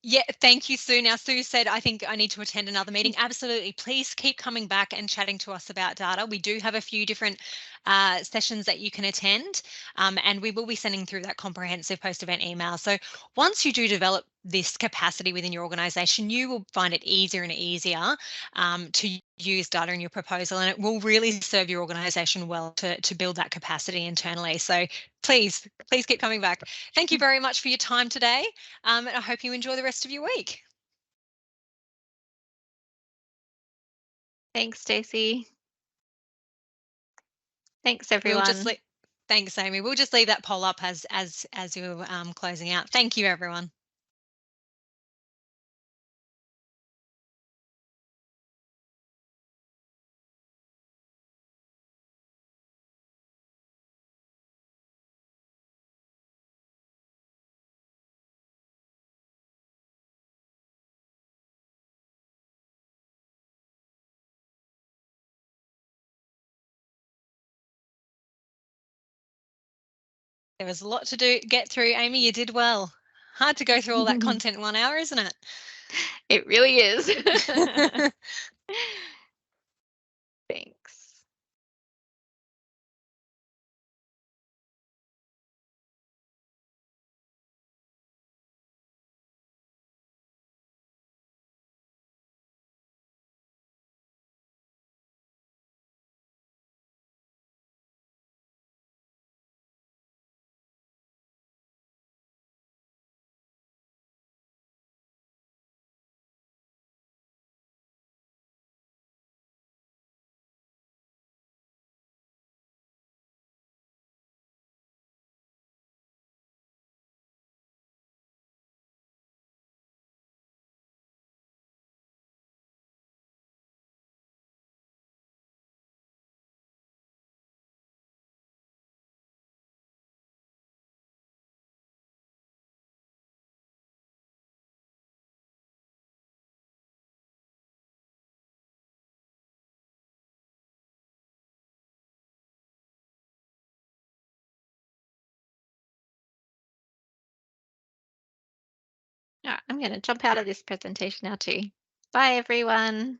Yeah, thank you, Sue. Now, Sue said, I think I need to attend another meeting. Absolutely. Please keep coming back and chatting to us about data. We do have a few different sessions that you can attend, and we will be sending through that comprehensive post-event email. So once you do develop this capacity within your organisation, you will find it easier and easier to use data in your proposal, and it will really serve your organisation well to build that capacity internally. So please keep coming back. Thank you very much for your time today, and I hope you enjoy the rest of your week. Thanks, Stacey. Thanks, We'll just everyone. thanks, Amy. We'll just leave that poll up as you're closing out. Thank you, everyone. There was a lot to get through, Amy. You did well. Hard to go through all that content in 1 hour, isn't it? It really is. Thanks. All right, I'm going to jump out of this presentation now too. Bye, everyone.